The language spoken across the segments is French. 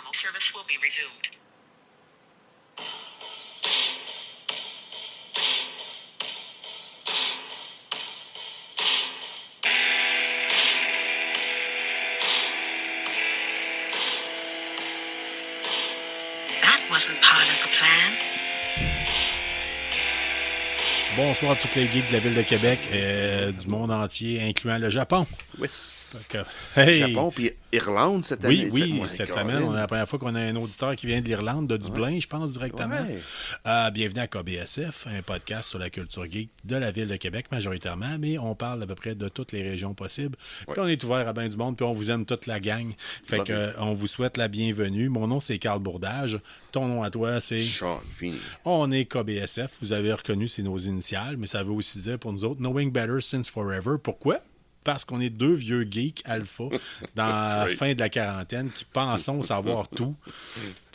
Normal service will be resumed. That wasn't part of the plan. Bonsoir à toutes les geeks de la ville de Québec, du monde entier, incluant le Japon. Oui. Hey. Japon puis Irlande cette année. Oui, cette semaine, on a la première fois qu'on a un auditeur qui vient de l'Irlande, de Dublin, je pense directement. Ouais. Bienvenue à KBSF, un podcast sur la culture geek de la ville de Québec majoritairement, mais on parle à peu près de toutes les régions possibles. Puis on est ouvert à bien du monde, puis on vous aime toute la gang. Fait que on vous souhaite la bienvenue. Mon nom, c'est Carl Bourdage. Ton nom à toi, c'est... Sean Feeney. On est KBSF. Vous avez reconnu, c'est nos initiales, mais ça veut aussi dire pour nous autres, Knowing Better Since Forever. Pourquoi? Parce qu'on est deux vieux geeks alpha dans la fin de la quarantaine qui pensons savoir tout.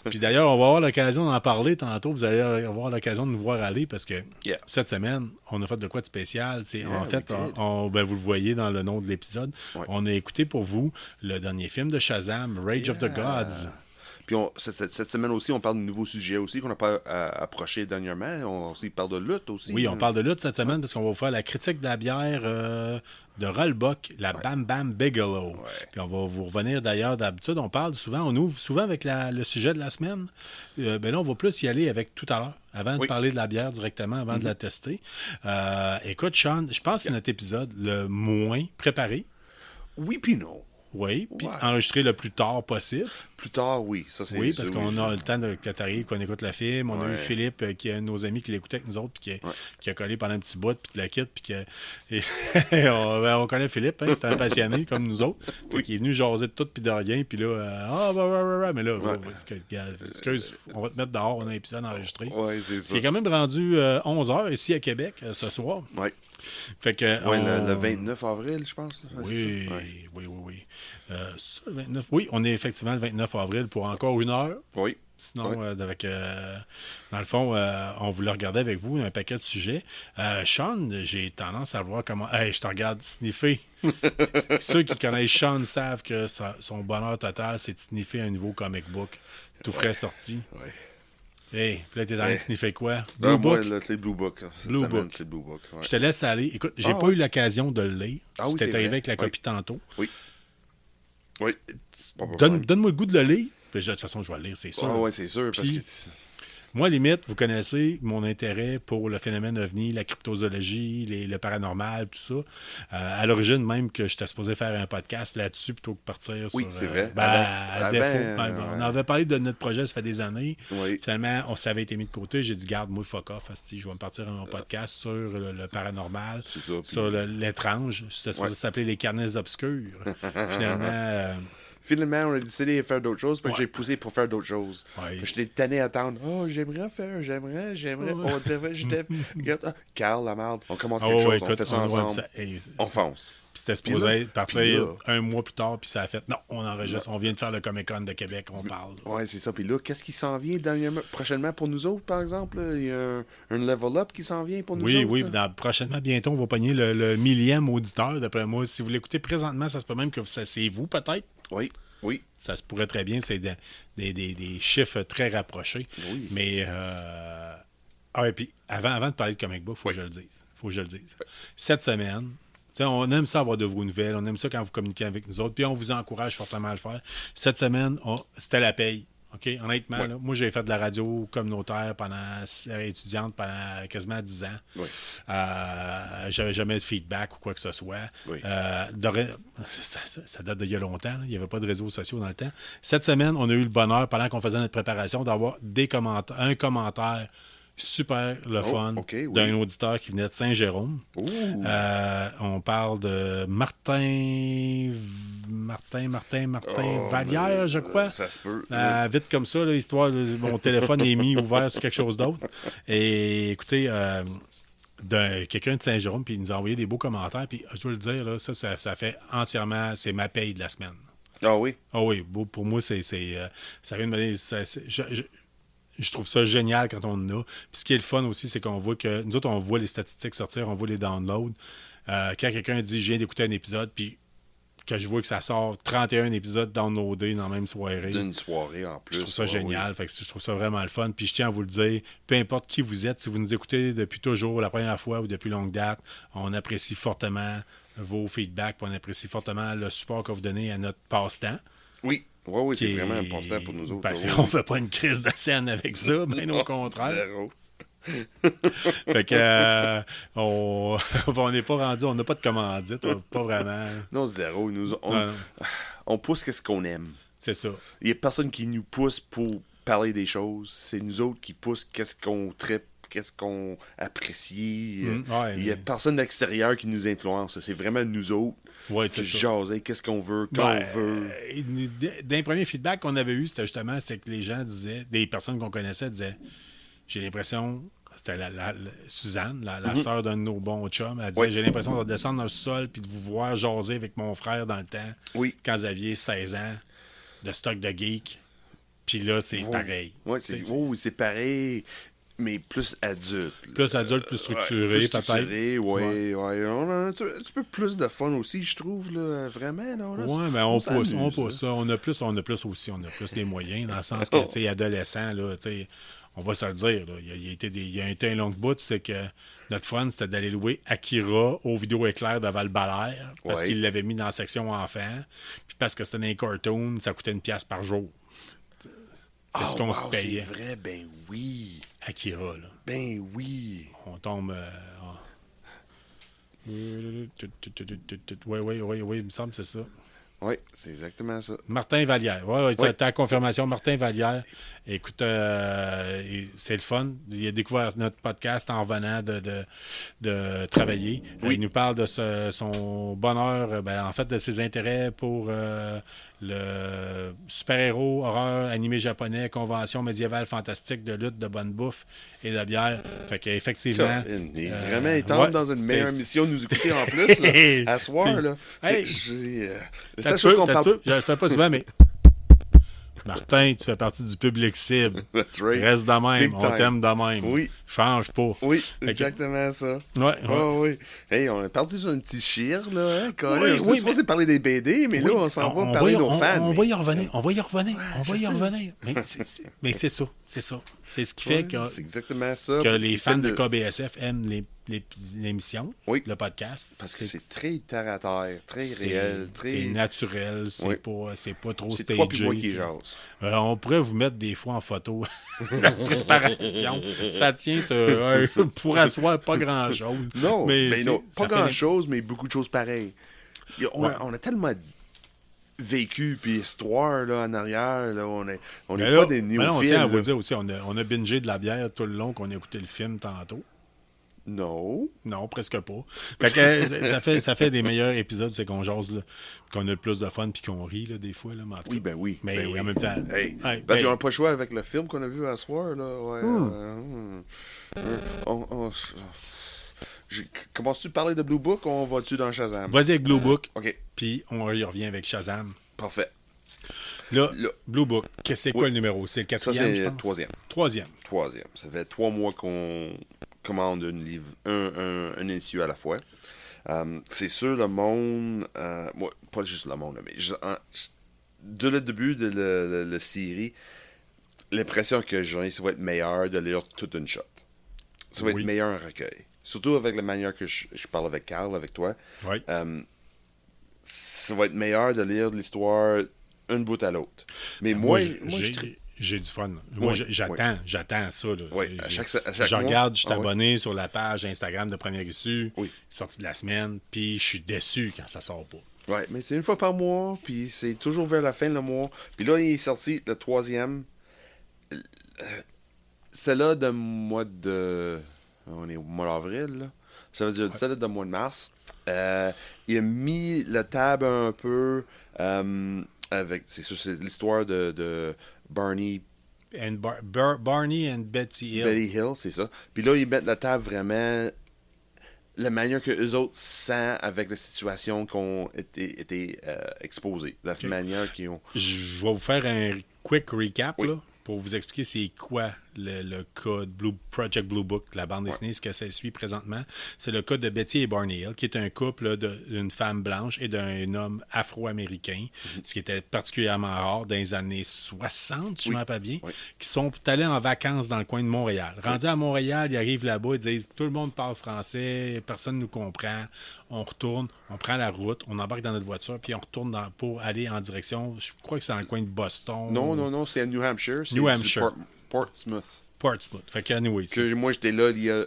Puis d'ailleurs, on va avoir l'occasion d'en parler tantôt. Vous allez avoir l'occasion de nous voir aller parce que cette semaine, on a fait de quoi de spécial. En fait, vous le voyez dans le nom de l'épisode, on a écouté pour vous le dernier film de Shazam, Rage of the Gods. Puis cette semaine aussi, on parle de nouveaux sujets aussi qu'on n'a pas approché dernièrement. On aussi parle de lutte aussi. Oui, on parle de lutte cette semaine parce qu'on va vous faire la critique de la bière de Rollbuck, la Bam Bam Bigelow. Puis on va vous revenir d'ailleurs. D'habitude, on ouvre souvent avec le sujet de la semaine. Ben là, on va plus y aller avec tout à l'heure, avant de parler de la bière directement, avant de la tester. Écoute, Sean, je pense que c'est notre épisode le moins préparé. Oui, puis non. Oui, puis enregistrer le plus tard possible. Plus tard, oui. Ça, c'est oui, parce qu'on a le temps que tu arrives, qu'on écoute le film. On a eu Philippe, qui est un de nos amis qui l'écoutait avec nous autres, puis qui a collé pendant un petit bout, puis de la quitte, puis on connaît Philippe, c'est un passionné comme nous autres. Qui est venu jaser de tout, puis de rien, puis là, mais là, excuse, on va te mettre dehors, on a un épisode enregistré. Oui, c'est ça. C'est quand même rendu 11h ici à Québec, ce soir. Oui. Fait que, le 29 avril, je pense. Oui. Le 29, oui, on est effectivement le 29 avril pour encore une heure. Oui. Sinon, dans le fond, on voulait regarder avec vous un paquet de sujets. Sean, j'ai tendance à voir comment... Hey, je te regarde sniffer. Ceux qui connaissent Sean savent que son bonheur total, c'est de sniffer un nouveau comic book tout frais sorti. Oui. Hey, puis là, t'es dans le sniffer quoi? Blue Book? Moi, là, c'est Blue Book. Blue Book. C'est Blue Book. Je te laisse aller. Écoute, j'ai pas eu l'occasion de le lire. C'était arrivé avec la copie tantôt. Oui. Oui. Donne-moi le goût de le lire. Puis, de toute façon, je vais le lire, c'est sûr. Oui, c'est sûr. Parce que... Moi, limite, vous connaissez mon intérêt pour le phénomène ovni, la cryptozoologie, le paranormal, tout ça. À l'origine, même que j'étais supposé faire un podcast là-dessus plutôt que partir sur... Oui, c'est vrai. On avait parlé de notre projet, ça fait des années. Oui. Finalement, ça avait été mis de côté. J'ai dit, garde, moi, fuck off, je vais me partir à mon podcast sur le paranormal, sur l'étrange. C'était supposé s'appeler Les Carnets Obscurs. Finalement, on a décidé de faire d'autres choses, puis j'ai poussé pour faire d'autres choses. Je t'ai tanné à attendre. Oh, j'aimerais. Carl, la merde. On commence quelque chose, on fait ça ensemble. On fonce. Puis c'était supposé partir un mois plus tard, puis ça a fait, non, on enregistre, on vient de faire le Comic-Con de Québec, on parle. Oui, c'est ça. Puis là, qu'est-ce qui s'en vient prochainement pour nous autres, par exemple? Il y a un level up qui s'en vient pour nous autres? Oui, prochainement, bientôt, on va pogner le 1000e auditeur, d'après moi. Si vous l'écoutez présentement, ça se peut même que c'est vous, peut-être. Oui. Ça se pourrait très bien, c'est des chiffres très rapprochés. Oui. Mais, et puis, avant de parler de comic book, il faut que je le dise. Cette semaine, on aime ça avoir de vos nouvelles, on aime ça quand vous communiquez avec nous autres, puis on vous encourage fortement à le faire. Cette semaine, c'était la paye. OK? Honnêtement, là, moi, j'ai fait de la radio communautaire étudiante pendant quasiment 10 ans. Oui. J'avais jamais de feedback ou quoi que ce soit. Oui. Ça date d'il y a longtemps. Là. Il n'y avait pas de réseaux sociaux dans le temps. Cette semaine, on a eu le bonheur, pendant qu'on faisait notre préparation, d'avoir un commentaire super fun d'un auditeur qui venait de Saint-Jérôme. On parle de Martin Vallière, je crois. Ça se peut. Vite comme ça, là, histoire, mon téléphone est mis ouvert sur quelque chose d'autre. Et écoutez, quelqu'un de Saint-Jérôme, puis il nous a envoyé des beaux commentaires. Puis je dois le dire, là, ça fait entièrement, c'est ma paye de la semaine. Ah oui? Ah oui, pour moi, ça vient de me dire... Je trouve ça génial quand on en a. Puis ce qui est le fun aussi, c'est qu'on voit que... Nous autres, on voit les statistiques sortir, on voit les downloads. Quand quelqu'un dit « Je viens d'écouter un épisode », puis que je vois que ça sort 31 épisodes downloadés dans la même soirée. D'une soirée en plus. Je trouve ça ouais, génial. oui. Fait que je trouve ça vraiment le fun. Puis je tiens à vous le dire, peu importe qui vous êtes, si vous nous écoutez depuis toujours, la première fois ou depuis longue date, on apprécie fortement vos feedbacks, puis on apprécie fortement le support que vous donnez à notre passe-temps. Oui, oui, c'est qui vraiment est- important pour nous autres. Parce oui. qu'on fait pas une crise de scène avec ça, bien au Non, contraire. Zéro. Fait que on n'est pas rendu, on n'a pas de commandite, pas vraiment. Non, zéro. Non, On pousse qu'est-ce qu'on aime. c'est ça. Il n'y a personne qui nous pousse pour parler des choses. C'est nous autres qui poussent qu'est-ce qu'on tripe, qu'est-ce qu'on apprécie. Ouais, Il n'y a mais- personne d'extérieur qui nous influence. C'est vraiment nous autres Ouais, qui c'est ça. jaser qu'est-ce qu'on veut, quand Ouais, on veut. d'un premier feedback qu'on avait eu, c'était justement c'est que les gens disaient, des personnes qu'on connaissait disaient, j'ai l'impression, c'était Suzanne, la sœur d'un de nos bons chums, elle disait, Oui. j'ai l'impression de descendre dans le sol puis de vous voir jaser avec mon frère dans le temps, Oui. quand vous aviez 16 ans, de stock de geek. Puis là, c'est pareil. Oui, c'est pareil, mais plus adulte. Plus adulte, plus structuré, plus peut-être. structuré, ouais. On a un petit peu plus de fun aussi, je trouve, là, vraiment. Là, Oui, mais on s'amuse, pousse ça. On a plus aussi, on a plus les moyens, dans le sens que, tu sais, adolescent, là, tu sais, on va se le dire, là, il y a été un long bout, c'est que notre fun, c'était d'aller louer Akira au vidéo éclair de Val-Balaire, parce Ouais. qu'il l'avait mis dans la section enfant, puis parce que c'était dans les cartoons, ça coûtait 1$ par jour. C'est ce qu'on se payait. C'est vrai, ben oui. Akira, là. Ben oui. On tombe... Oui, il me semble que c'est ça. Oui, c'est exactement ça. Martin Vallière. Oui, tu Oui. as ta confirmation. Martin Vallière. Écoute, c'est le fun. Il a découvert notre podcast en venant de travailler. Oui. Il nous parle de son bonheur, en fait, de ses intérêts pour le super-héros, horreur, animé japonais, convention médiévale fantastique, de lutte, de bonne bouffe et de bière. Fait qu'effectivement... Il est vraiment étendre ouais, dans une meilleure c'est- mission de nous écouter en plus, là, à soir. Là. Hey. La Ça seule se chose peut, qu'on ça se parle... peut. Je le fais pas souvent, mais... Martin, tu fais partie du public cible. That's right. Reste de même. Big On time. t'aime de même. Oui. Change pas. Oui, Fait que- exactement ça. Ouais. Oui. Hey, on est parti sur un petit chire, là, hein, Colin? Oui, On oui, est supposé parler des BD, mais là, on s'en va parler de nos fans. On va y revenir. On va y revenir. je sais. Mais c'est ça. C'est ça. C'est ce qui fait que, C'est exactement ça. que les Qui fans fait de KBSF aiment l'émission, Oui. le podcast. Parce que c'est très terre à terre, très réel, très... C'est naturel. Oui. C'est pas trop C'est stagé. toi puis moi qui jase. On pourrait vous mettre des fois en photo la préparation. Ça tient pour asseoir pas grand-chose. Non, mais non, ça pas fait grand-chose, mais beaucoup de choses pareilles. On a tellement vécu puis histoire là, en arrière. Là, on n'est Mais pas là, des mais là, on néophiles. tient à vous là. dire aussi, on a bingé de la bière tout le long qu'on a écouté le film tantôt. Non. Non, presque pas. Fait que ça fait des meilleurs épisodes, c'est qu'on jase, là, qu'on a le plus de fun puis qu'on rit là, des fois. Là, mais en tout cas. Oui, ben oui. Mais ben oui. en même temps. Hey, hey, parce hey, qu'on n'a pas le choix avec le film qu'on a vu à soir. Là. Ouais, Commences-tu à parler de Blue Book ou on va-tu dans Shazam? vas-y avec Blue Book, OK, puis on y revient avec Shazam. parfait. Là, Là. Blue Book, c'est quoi le numéro? C'est le Ça, quatrième, je c'est pense? troisième. Troisième. Ça fait 3 mois qu'on commande un issue à la fois. C'est sûr, le monde... moi, pas juste le monde, là, mais de le début de la série, l'impression que j'ai, ça va être meilleur de lire toute une shot. Ça va Oui. être meilleur un recueil. Surtout avec la manière que je parle avec Carl, avec toi. Oui. Ça va être meilleur de lire l'histoire une bout à l'autre. Mais moi j'ai du fun. Moi, Oui, j'attends ça. Là. Oui, à chaque je mois. regarde, je suis Ah, oui. abonné sur la page Instagram de Première Issue, Oui. sortie de la semaine, puis je suis déçu quand ça sort pas. Ouais, mais c'est une fois par mois, puis c'est toujours vers la fin de le mois. Puis là, il est sorti le troisième. Celle-là de mois de... On est au mois d'avril, là. Ça veut dire celle-là de mois de mars. Il a mis la table un peu avec... C'est sûr, c'est l'histoire de Barney... And Barney and Betsy Hill. Betty Hill, c'est ça. Puis là, ils mettent la table vraiment... La manière que eux autres sentent avec la situation qu'on été exposés. La manière qu'ils ont... Je vais vous faire un quick recap Oui. là, pour vous expliquer c'est quoi le cas de Project Blue Book, la bande dessinée, ce que ça suit présentement, c'est le cas de Betty et Barney Hill, qui est un couple là, d'une femme blanche et d'un homme afro-américain, ce qui était particulièrement rare dans les années 60, si je ne me rappelle bien, qui sont allés en vacances dans le coin de Montréal. Rendus à Montréal, ils arrivent là-bas, ils disent « Tout le monde parle français, personne ne nous comprend. » On retourne, on prend la route, on embarque dans notre voiture, puis on retourne pour aller en direction, je crois que c'est dans le coin de Boston. Non, c'est à New Hampshire. C'est New Hampshire. Portsmouth. Portsmouth. Fait que, anyway, Que moi, j'étais là il y a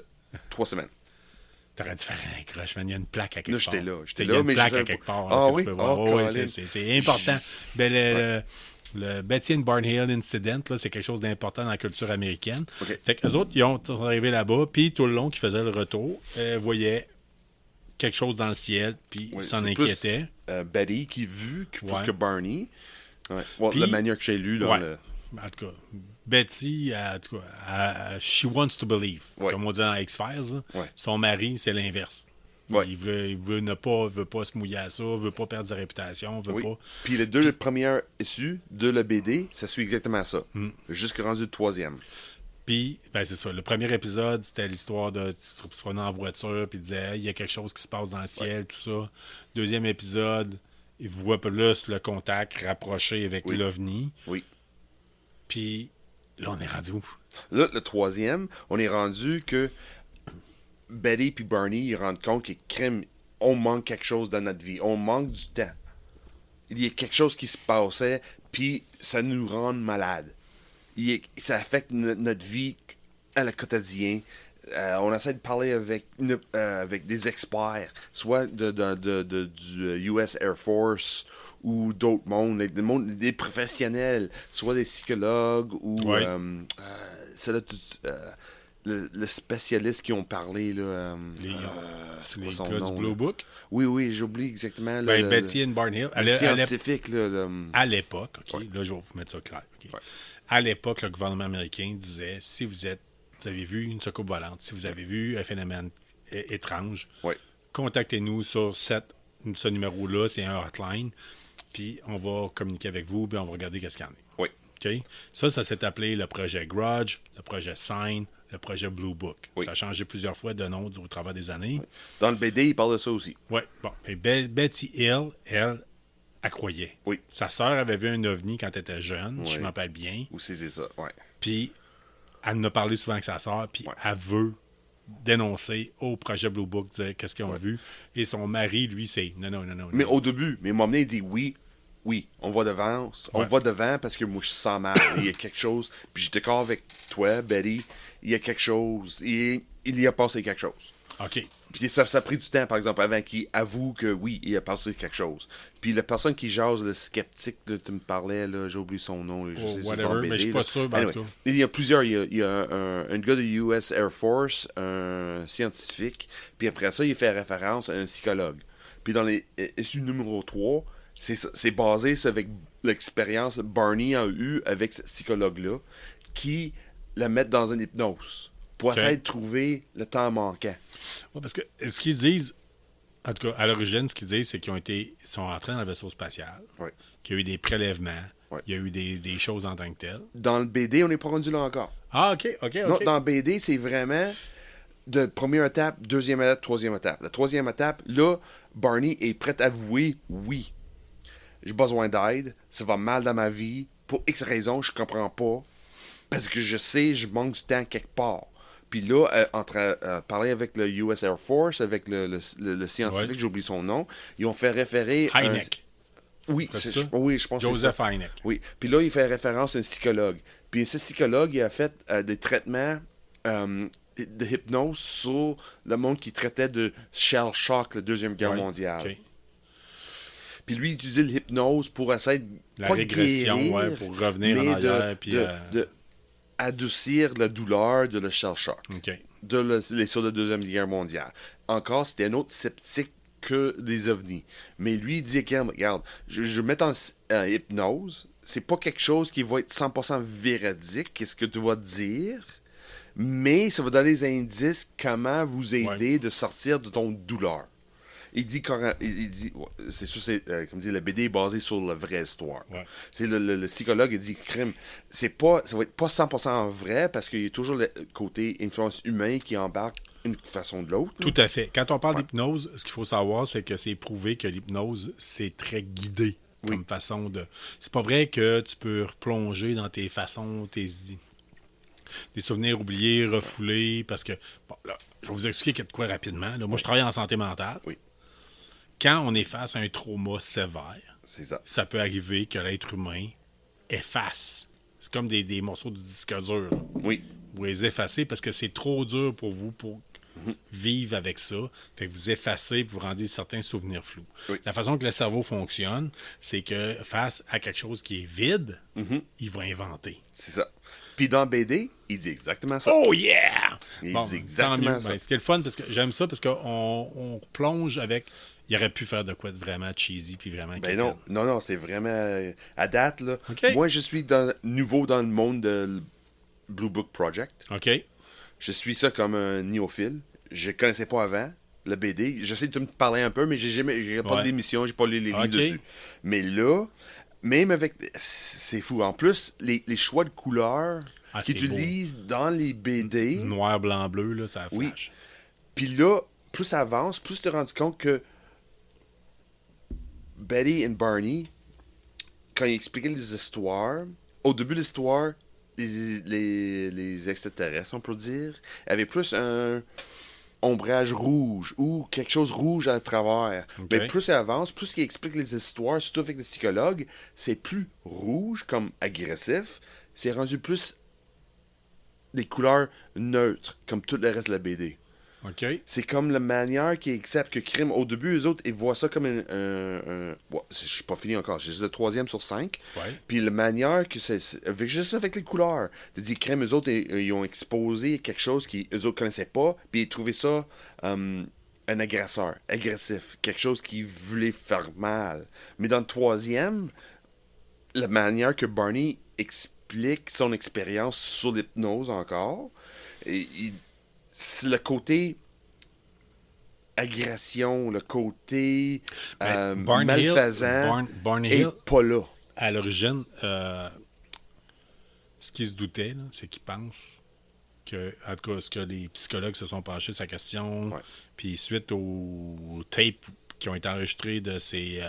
3 semaines. T'aurais dû faire un crush, man. Il y a une plaque à quelque Là, part. j'étais là, Il y a une mais plaque je sais à quelque part. Ah là, que oui? tu peux voir. Oh, Ouais, Colin. c'est important. Ben, le Betty and Barney Hill Incident, là, c'est quelque chose d'important dans la culture américaine. OK. Fait que les autres, ils sont arrivés là-bas, puis tout le long qu'ils faisaient le retour, voyaient quelque chose dans le ciel, puis ils s'en inquiétaient. Plus, Betty qui vu plus Ouais. que Barney. Ouais. Well, Puis- la manière que j'ai lu dans Ouais. le... En tout cas, Betty, en tout cas, she wants to believe. Ouais. Comme on dit dans X-Files, là. Ouais. Son mari, c'est l'inverse. Ouais. Il veut veut pas se mouiller à ça, veut pas perdre sa réputation, veut Oui. pas. Puis les deux premières issues de la BD, ça suit exactement ça. Jusqu'à rendu le 3e. Puis, ben c'est ça. Le premier épisode, c'était l'histoire de tu se prenais en voiture, puis il disait Hey, il y a quelque chose qui se passe dans le ciel, tout ça. Deuxième épisode, il voit plus le contact rapproché avec Oui. l'OVNI. Oui. Puis là, on est rendu où? Là, le 3e, on est rendu que Betty puis Barney, ils rendent compte que crème, on manque quelque chose dans notre vie. On manque du temps. Il y a quelque chose qui se passait, puis ça nous rend malades. Ça affecte notre vie à la quotidien. On essaie de parler avec des experts, soit du US Air Force ou d'autres mondes, des professionnels, soit des psychologues ou Ouais. c'est là le spécialiste qui ont parlé là. C'est quoi Les son gars nom du Blue là? Book. Oui, j'oublie exactement. Ben, Betty and Barney Hill. le scientifique là. À l'époque, OK, Ouais. là, je vais vous mettre ça clair. OK. Ouais. À l'époque, le gouvernement américain disait si vous avez vu une soucoupe volante, si vous avez vu un phénomène étrange, Ouais. contactez-nous sur ce numéro-là, c'est un hotline, puis on va communiquer avec vous, puis on va regarder qu'est-ce qu'il y en a. Oui. OK? Ça s'est appelé le projet Grudge, le projet Sign, le projet Blue Book. Oui. Ça a changé plusieurs fois de nom au travers des années. Dans le BD, il parle de ça aussi. Oui, bon. Et Betty Hill, elle croyait. Oui. Sa sœur avait vu un ovni quand elle était jeune, Oui. je m'en rappelle bien. Aussi, c'est ça. Ouais. Puis, elle en a parlé souvent avec sa sœur, puis Ouais. elle veut dénoncer au projet Blue Book, dire qu'est-ce qu'ils ont vu. Et son mari, lui, c'est non. Mais au début, mais mon il dit oui, on va devant. On Ouais. va devant parce que moi, je sens mal. Il y a quelque chose. Puis je suis d'accord avec toi, Betty. Il y a quelque chose. Il y a passé quelque chose. OK. Puis ça a pris du temps, par exemple, avant qu'il avoue que oui, il a passé quelque chose. Puis la personne qui jase, le sceptique, là, tu me parlais, là, j'ai oublié son nom. Là, je sais, c'est whatever, dans le mais BD, je suis pas là. sûr, ben, en tout cas. Il y a plusieurs. Il y a un gars de US Air Force, un scientifique. Puis après ça, il fait référence à un psychologue. Puis dans les issues numéro 3, c'est basé sur avec l'expérience que Barney a eue avec ce psychologue-là, qui la met dans une hypnose pour Ok. essayer de trouver le temps manquant. Ouais, parce que ce qu'ils disent, en tout cas, à l'origine, ce qu'ils disent, c'est qu'ils sont entrés dans le vaisseau spatial, Ouais. qu'il y a eu des prélèvements, Ouais. il y a eu des choses en tant que telles. Dans le BD, on n'est pas rendu là encore. Ah, OK. Non, dans le BD, c'est vraiment de première étape, deuxième étape, troisième étape. La troisième étape, là, Barney est prêt à avouer oui. J'ai besoin d'aide, ça va mal dans ma vie, pour X raisons, je comprends pas, parce que je sais, je manque du temps quelque part. Puis là, parler avec le US Air Force, avec le scientifique, Ouais. j'ai oublié son nom, ils ont fait référer... Heineck. Oui, C'est c'est- ça? oui, je pense que c'est Joseph ça. Heineck. Oui. Puis là, il fait référence à un psychologue. Puis ce psychologue, il a fait des traitements de hypnose sur le monde qui traitait de shell shock, la Deuxième Guerre Ouais. mondiale. OK. Puis lui, il utilisait l'hypnose pour essayer de La pas régression, guérir, ouais, pour revenir mais en arrière, puis, de adoucir la douleur de le shell shock, OK. sur la Deuxième Guerre mondiale. Encore, c'était un autre sceptique que des ovnis. Mais lui, il dit, regarde, je vais mettre en hypnose, c'est pas quelque chose qui va être 100% véridique, qu'est-ce que tu vas dire, mais ça va donner des indices comment vous aider de sortir de ton douleur. Il dit, ouais, c'est sûr, comme dit, le BD est basé sur la vraie histoire. Ouais. C'est le psychologue, il dit, crime, ça va être pas 100% vrai parce qu'il y a toujours le côté influence humain qui embarque une façon de l'autre. Tout à fait. Quand on parle d'hypnose, ce qu'il faut savoir, c'est que c'est prouvé que l'hypnose, c'est très guidé comme façon de... C'est pas vrai que tu peux replonger dans tes façons, des souvenirs oubliés, refoulés, parce que... Bon, là, je vais vous expliquer de quoi rapidement. Là, moi, je travaille en santé mentale. Oui. Quand on est face à un trauma sévère, C'est ça. ça peut arriver que l'être humain efface. C'est comme des morceaux de disque dur. Là. Oui. Vous les effacez parce que c'est trop dur pour vous pour vivre avec ça. Fait que vous effacez et vous rendez certains souvenirs flous. Oui. La façon que le cerveau fonctionne, c'est que face à quelque chose qui est vide, il va inventer. C'est ça. Puis dans BD, il dit exactement ça. Oh yeah! Il Bon, dit exactement tant mieux. ça. Ben, ce qui est le fun, parce que j'aime ça, parce qu'on plonge avec... Il aurait pu faire de quoi de vraiment cheesy puis vraiment Ben non, quétaine. non, c'est vraiment à date là. OK. Moi, je suis nouveau dans le monde de Blue Book Project. OK? Je suis ça comme un néophile. Je connaissais pas avant le BD. J'essaie de me parler un peu, mais j'ai pas d'émission, j'ai pas lu les livres OK. dessus. Mais là, même avec, c'est fou. En plus, les choix de couleurs qu'ils c'est beau. utilisent dans les BD. Noir, blanc, bleu, là, ça Oui. flash. Puis là, plus ça avance, plus tu te rends compte que Betty et Barney, quand ils expliquaient les histoires, au début de l'histoire, les extraterrestres, on peut dire, avaient plus un ombrage rouge ou quelque chose rouge à travers. Ok. Mais plus ça avance, plus qu'ils expliquent les histoires, surtout avec les psychologues, c'est plus rouge comme agressif, c'est rendu plus des couleurs neutres, comme tout le reste de la BD. OK? C'est comme la manière qu'ils acceptent que crime. Au début, eux autres, ils voient ça comme un... Ouais, je suis pas fini encore. J'ai juste le 3e sur 5. Ouais. Puis la manière que juste avec les couleurs. Tu dis, crime, eux autres, ils ont exposé quelque chose qu'ils eux autres connaissaient pas. Puis ils trouvaient ça un agresseur, agressif. Quelque chose qui voulait faire mal. Mais dans le 3e, la manière que Barney explique son expérience sur l'hypnose encore, c'est le côté agression, le côté malfaisant Barney est Hill, pas là. à l'origine, ce qui se doutait, là, c'est qu'il pense que, en tout cas, ce que les psychologues se sont penchés sur sa question, Ouais. puis suite aux tapes qui ont été enregistrées de ces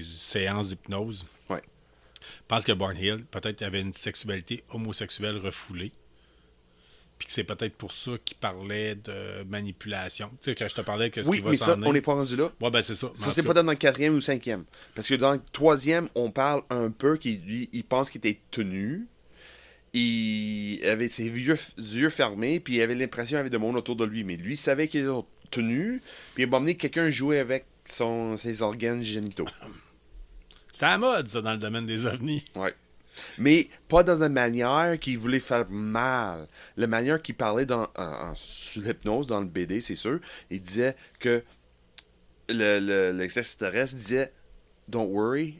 séances d'hypnose, Ouais. pense que Barney Hill, peut-être, avait une sexualité homosexuelle refoulée. Puis que c'est peut-être pour ça qu'il parlait de manipulation. Tu sais, quand je te parlais que ce Oui, qui va mais s'en ça, venir- on n'est pas rendu là. Ouais, ben c'est ça. Ça, c'est pas dans le 4e ou 5e. Parce que dans le 3e, on parle un peu il pense qu'il était tenu. Il avait ses yeux fermés, puis il avait l'impression qu'il y avait de monde autour de lui. Mais lui, il savait qu'il était tenu, puis il m'a amené quelqu'un jouer avec ses organes génitaux. C'était à la mode, ça, dans le domaine des ovnis. Ouais. Mais pas dans la manière qu'il voulait faire mal. La manière qu'il parlait sur l'hypnose, dans le BD, c'est sûr. Il disait que l'extraterrestre disait Don't worry,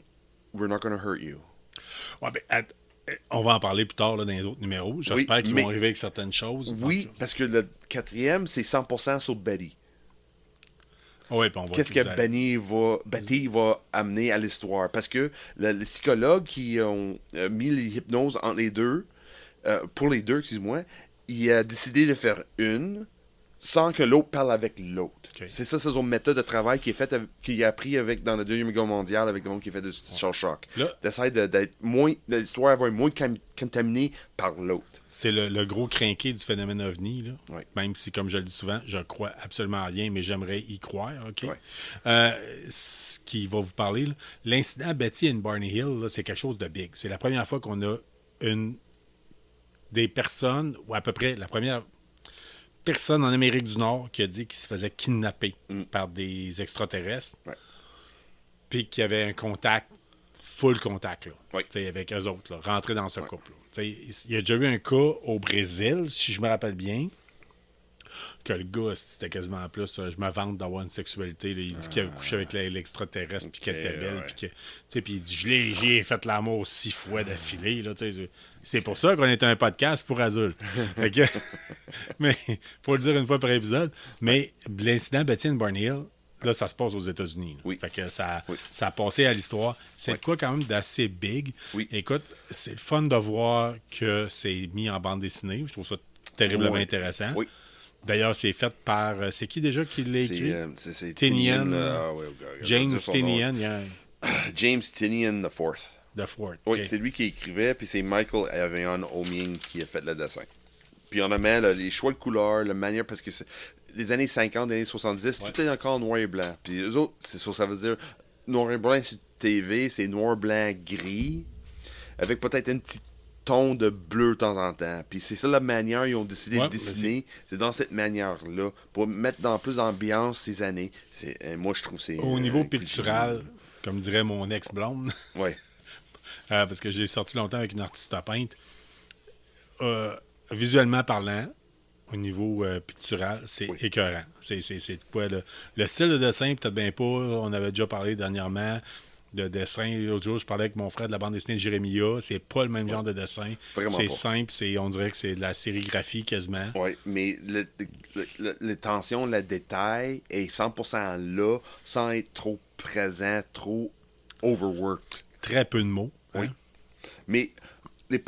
we're not gonna hurt you. Ouais, ben, on va en parler plus tard là, dans les autres numéros. J'espère Oui, qu'ils mais- vont arriver avec certaines choses. Oui, Donc, parce que le 4e, c'est 100% sur Betty. ouais, puis on va Qu'est-ce que Betty va amener à l'histoire? Parce que les psychologues qui ont mis les hypnoses entre les deux, pour les deux, excuse-moi, il a décidé de faire une sans que l'autre parle avec l'autre. Ok. C'est ça, c'est son méthode de travail qu'il a appris dans la Deuxième Guerre mondiale avec le monde qui fait de Shell Shock. Là- D'essayer d'être moins, l'histoire va être moins contaminée par l'autre. C'est le gros crinqué du phénomène ovni. Là. Ouais. Même si, comme je le dis souvent, je crois absolument à rien, mais j'aimerais y croire. OK? Ouais. Ce qui va vous parler, là, l'incident Betty and Barney Hill, là, c'est quelque chose de big. C'est la première fois qu'on a des personnes, ou à peu près la première personne en Amérique du Nord qui a dit qu'il se faisait kidnapper par des extraterrestres. Ouais. Puis qu'il y avait un contact, full contact, là, Oui. tu sais, avec eux autres, là, rentrer dans ce Ouais. couple. Là. Tu sais, il y a déjà eu un cas au Brésil, si je me rappelle bien, que le gars, c'était quasiment plus, je me vante d'avoir une sexualité. Là. Il dit qu'il avait couché avec l'extraterrestre, puis qu'elle était belle, ouais. puis que, tu sais, puis il dit, j'ai fait l'amour 6 fois d'affilée. Là, tu sais, c'est pour ça qu'on est un podcast pour adultes. Fait que- mais faut le dire une fois par épisode. Mais l'incident Betty and Barney Hill, Là, ça se passe aux États-Unis. Oui. Fait que ça, Oui. ça a passé à l'histoire. C'est Oui. de quoi quand même d'assez big. Oui. Écoute, c'est le fun de voir que c'est mis en bande dessinée. Je trouve ça terriblement Oui. intéressant. Oui. D'ailleurs, c'est fait par... c'est qui déjà qui l'a écrit? C'est Tynion, regarde, James dire son nom. Tynion, il y a James Tynion IV. The Fort. Oui, Ok. c'est lui qui écrivait, puis c'est Michael Avion Oming qui a fait le dessin. Puis on a mis les choix de couleurs, la manière, parce que c'est les années 50, les années 70, tout est encore noir et blanc. Puis eux autres, c'est ça veut dire noir et blanc sur TV, c'est noir, blanc, gris, avec peut-être un petit ton de bleu de temps en temps. Puis c'est ça la manière ils ont décidé Ouais, de dessiner, c'est dans cette manière-là, pour mettre plus d'ambiance ces années. Moi, je trouve que c'est... Au niveau pictural, comme dirait mon ex-blonde, Ouais. parce que j'ai sorti longtemps avec une artiste peinte, visuellement parlant, au niveau pictural, c'est Oui. écœurant. C'est quoi, le style de dessin, peut-être bien pas. On avait déjà parlé dernièrement de dessin. L'autre jour, je parlais avec mon frère de la bande dessinée de Jérémia. C'est pas le même genre de dessin. Vraiment C'est pas. simple. On dirait que c'est de la sérigraphie quasiment. Oui, mais l'attention, le détail est 100% là, sans être trop présent, trop overworked. Très peu de mots. hein. Oui. Mais les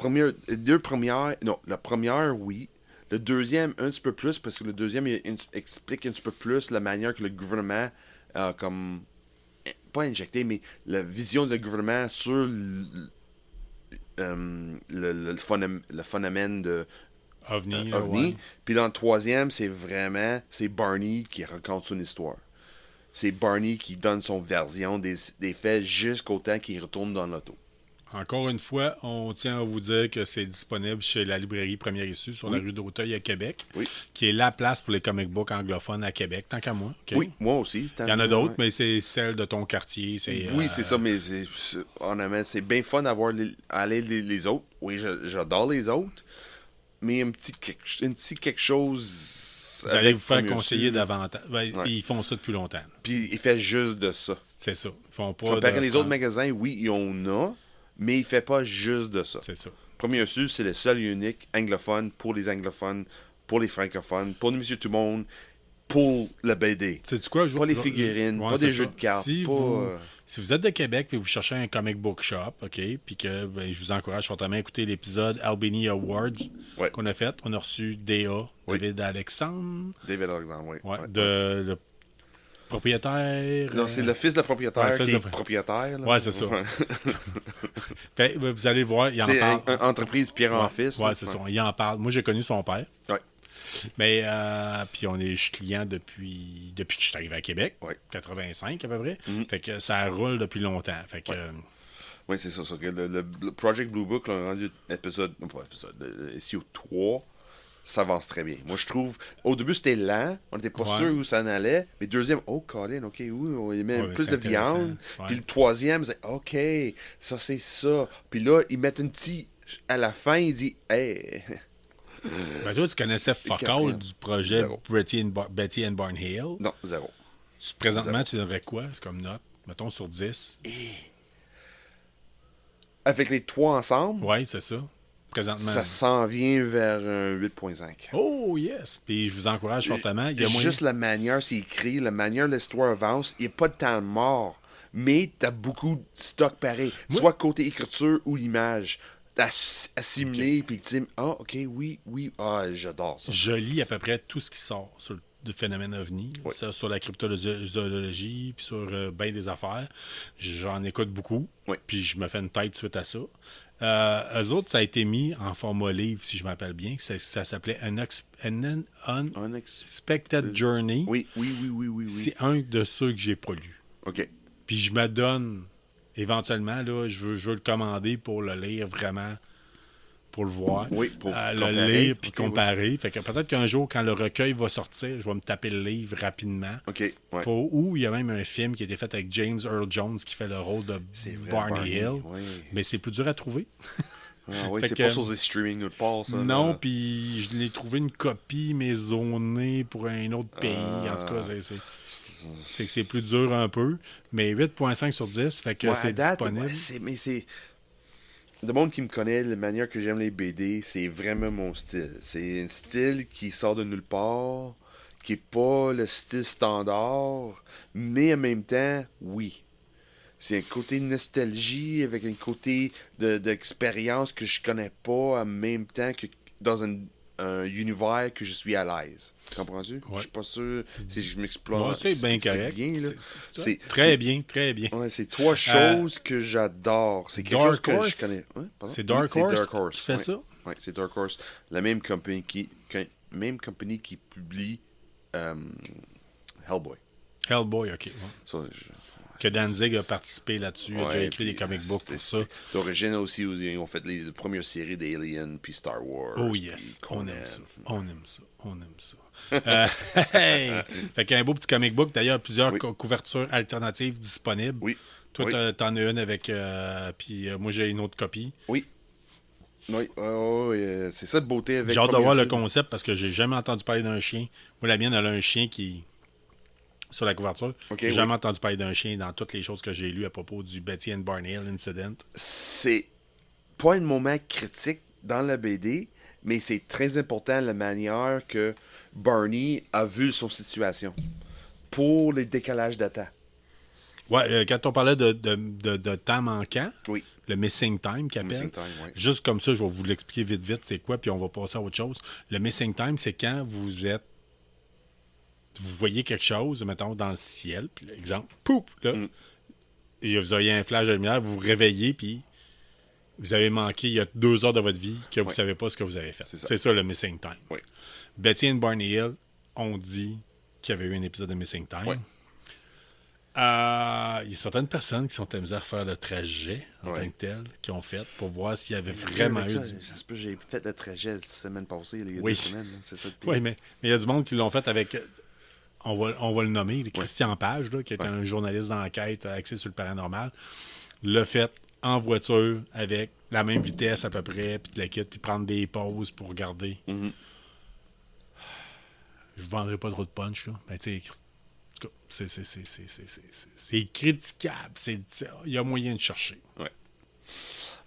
deux premières, non, la première, oui. Le deuxième, un petit peu plus, parce que le deuxième explique un petit peu plus la manière que le gouvernement a comme, pas injecté, mais la vision du gouvernement sur le phénomène de OVNI. là, OVNI. ouais. Puis dans le troisième, c'est Barney qui raconte son histoire. C'est Barney qui donne son version des faits jusqu'au temps qu'il retourne dans l'auto. Encore une fois, on tient à vous dire que c'est disponible chez la librairie Première Issue sur la Oui. rue d'Auteuil à Québec, Oui. qui est la place pour les comic books anglophones à Québec, tant qu'à moi. ok? Oui, moi aussi. Il y en a d'autres, mais c'est celle de ton quartier. Oui, c'est ça, mais honnêtement, c'est bien fun d'avoir aller les autres. Oui, j'adore les autres, mais un petit quelque chose. Vous allez avec vous faire Premier conseiller Sud. davantage. Ben, Ouais. Ils font ça depuis longtemps. Puis il fait juste de ça. C'est ça. Ils font pas Comparé de les faire- autres magasins, oui, il y en a, mais il fait pas juste de ça. C'est ça. Premier Sud, c'est le seul et unique anglophone pour les anglophones, pour les francophones, pour Monsieur Tout le monde, pour le BD. Sais-tu quoi? Pas les figurines, pas c'est des jeux ça. de cartes, Si, pas, si vous êtes de Québec et vous cherchez un comic book shop, OK, puis que je vous encourage fortement à écouter l'épisode Albany Awards Ouais. qu'on a fait. On a reçu DA, Oui. David Alexandre, David Alexandre, oui. ouais, Ouais. le propriétaire. Non, c'est le fils de propriétaire ouais, fils qui est de- propriétaire. Là. Ouais, c'est ça. Vous allez voir, il en C'est parle. une entreprise Pierre en fils. Ouais, là. c'est ça. Il en parle. Moi, j'ai connu son père. Ouais. Mais, puis je suis client depuis que je suis arrivé à Québec, Ouais. 85 à peu près. Mhm. Fait que ça roule depuis longtemps. Fait que, Oui, c'est ça. Que le Project Blue Book, là, on a rendu issue 3, ça avance très bien. Moi, je trouve, au début, c'était lent. On n'était pas Ouais. sûr où ça en allait. Mais deuxième, oh, Colin, OK, oui, on y met Ouais, plus c'est de intéressant. viande. Ouais. Puis le troisième, c'est OK, ça, c'est ça. Puis là, ils mettent une petite... À la fin, il dit, hey... ben, toi, tu connaissais fuck quatrième. all du projet Zéro. Betty and Barnhill. Non, zéro. Présentement, tu donnerais quoi? C'est comme note. Mettons sur 10. Avec les trois ensemble, Oui, c'est ça. Présentement. ça s'en vient vers un 8.5. Oh, yes! Puis je vous encourage fortement. Il y a moyen... Juste la manière c'est écrit, la manière l'histoire avance, il n'y a pas de temps mort. Mais tu as beaucoup de stock pareil. Moi- Soit côté écriture ou l'image. Assimilé, puis tu dis, ah, ok, oui, j'adore ça. Je lis à peu près tout ce qui sort sur le phénomène OVNI, Oui. ça, sur la cryptozoologie, puis sur bien des affaires. J'en écoute beaucoup, Oui. puis je me fais une tête suite à ça. Eux autres, ça a été mis en format livre, si je m'appelle bien. Ça s'appelait Unexpected Journey. Oui. C'est un de ceux que j'ai pas lu. Ok. Puis je me donne, éventuellement, là, je veux le commander pour le lire vraiment, pour le voir. Oui, pour le comparer. lire puis Ok, comparer. Fait que peut-être qu'un jour, quand le recueil va sortir, je vais me taper le livre rapidement. Ok, ouais. Ou il y a même un film qui a été fait avec James Earl Jones qui fait le rôle de C'est vrai, Barney Hill. oui. Mais c'est plus dur à trouver. Ah, oui, Fait c'est que- pas sur des streaming nulle part, ça. Non, là. puis je l'ai trouvé une copie maisonnée pour un autre pays. En tout cas, c'est que c'est plus dur un peu. Mais 8.5 sur 10, fait que Ouais, c'est à date, disponible. ouais, mais c'est... Le monde qui me connaît, la manière que j'aime les BD, c'est vraiment mon style. C'est un style qui sort de nulle part, qui est pas le style standard, mais en même temps, oui. C'est un côté nostalgie avec un côté d'expérience que je connais pas en même temps que dans un univers que je suis à l'aise. Comprends-tu? Je suis pas sûr si je m'explore. Ouais, c'est bien correct. Bien, là. Très bien, très bien. Ouais, c'est trois choses que j'adore. C'est quelque chose que je connais. Ouais, pardon? C'est Dark Oui, Horse qui fait ça? Oui, c'est Dark Horse. La même compagnie qui publie Hellboy. Hellboy, OK. Ouais. Ça, Que Danzig a participé là-dessus. Il a déjà écrit des comic books pour ça. D'origine aussi, ils ont fait les premières séries d'Alien, puis Star Wars. Oh yes, on aime ça. On aime ça. On aime ça. Hey! Fait qu'un beau petit comic book. D'ailleurs, plusieurs couvertures alternatives disponibles. Oui. Toi, t'en as une avec... puis moi, j'ai une autre copie. Oui. Oui, c'est ça de beauté avec... J'ai hâte de voir le concept parce que j'ai jamais entendu parler d'un chien. Moi, la mienne, elle a un chien qui... sur la couverture. J'ai jamais entendu parler d'un chien dans toutes les choses que j'ai lues à propos du Betty and Barney Hill Incident. C'est pas un moment critique dans la BD, mais c'est très important la manière que Barney a vu son situation pour les décalages de temps. Ouais, quand on parlait de temps manquant, le missing time qu'il appelle, juste comme ça, je vais vous l'expliquer vite, c'est quoi, puis on va passer à autre chose. Le missing time, c'est quand vous voyez quelque chose, mettons, dans le ciel, puis exemple, pouf, là, et vous auriez un flash de lumière, vous vous réveillez, puis vous avez manqué, il y a 2 heures de votre vie que vous ne savez pas ce que vous avez fait. C'est ça le missing time. Oui. Betty and Barney Hill ont dit qu'il y avait eu un épisode de missing time. Oui. Il y a certaines personnes qui sont amusées à faire le trajet en tant que tel, qui ont fait pour voir s'il y avait vraiment eu... Ça se peut, j'ai fait le trajet la semaine passée, il y a 2 semaines. C'est ça. Oui, mais il y a du monde qui l'ont fait avec... On va le nommer, Christian Page, là, qui est un journaliste d'enquête axé sur le paranormal, l'a fait en voiture avec la même vitesse à peu près, puis le kit, puis prendre des pauses pour regarder. Je ne vendrai pas trop de punch, là. Mais tu sais, c'est critiquable. Il y a moyen de chercher. Oui.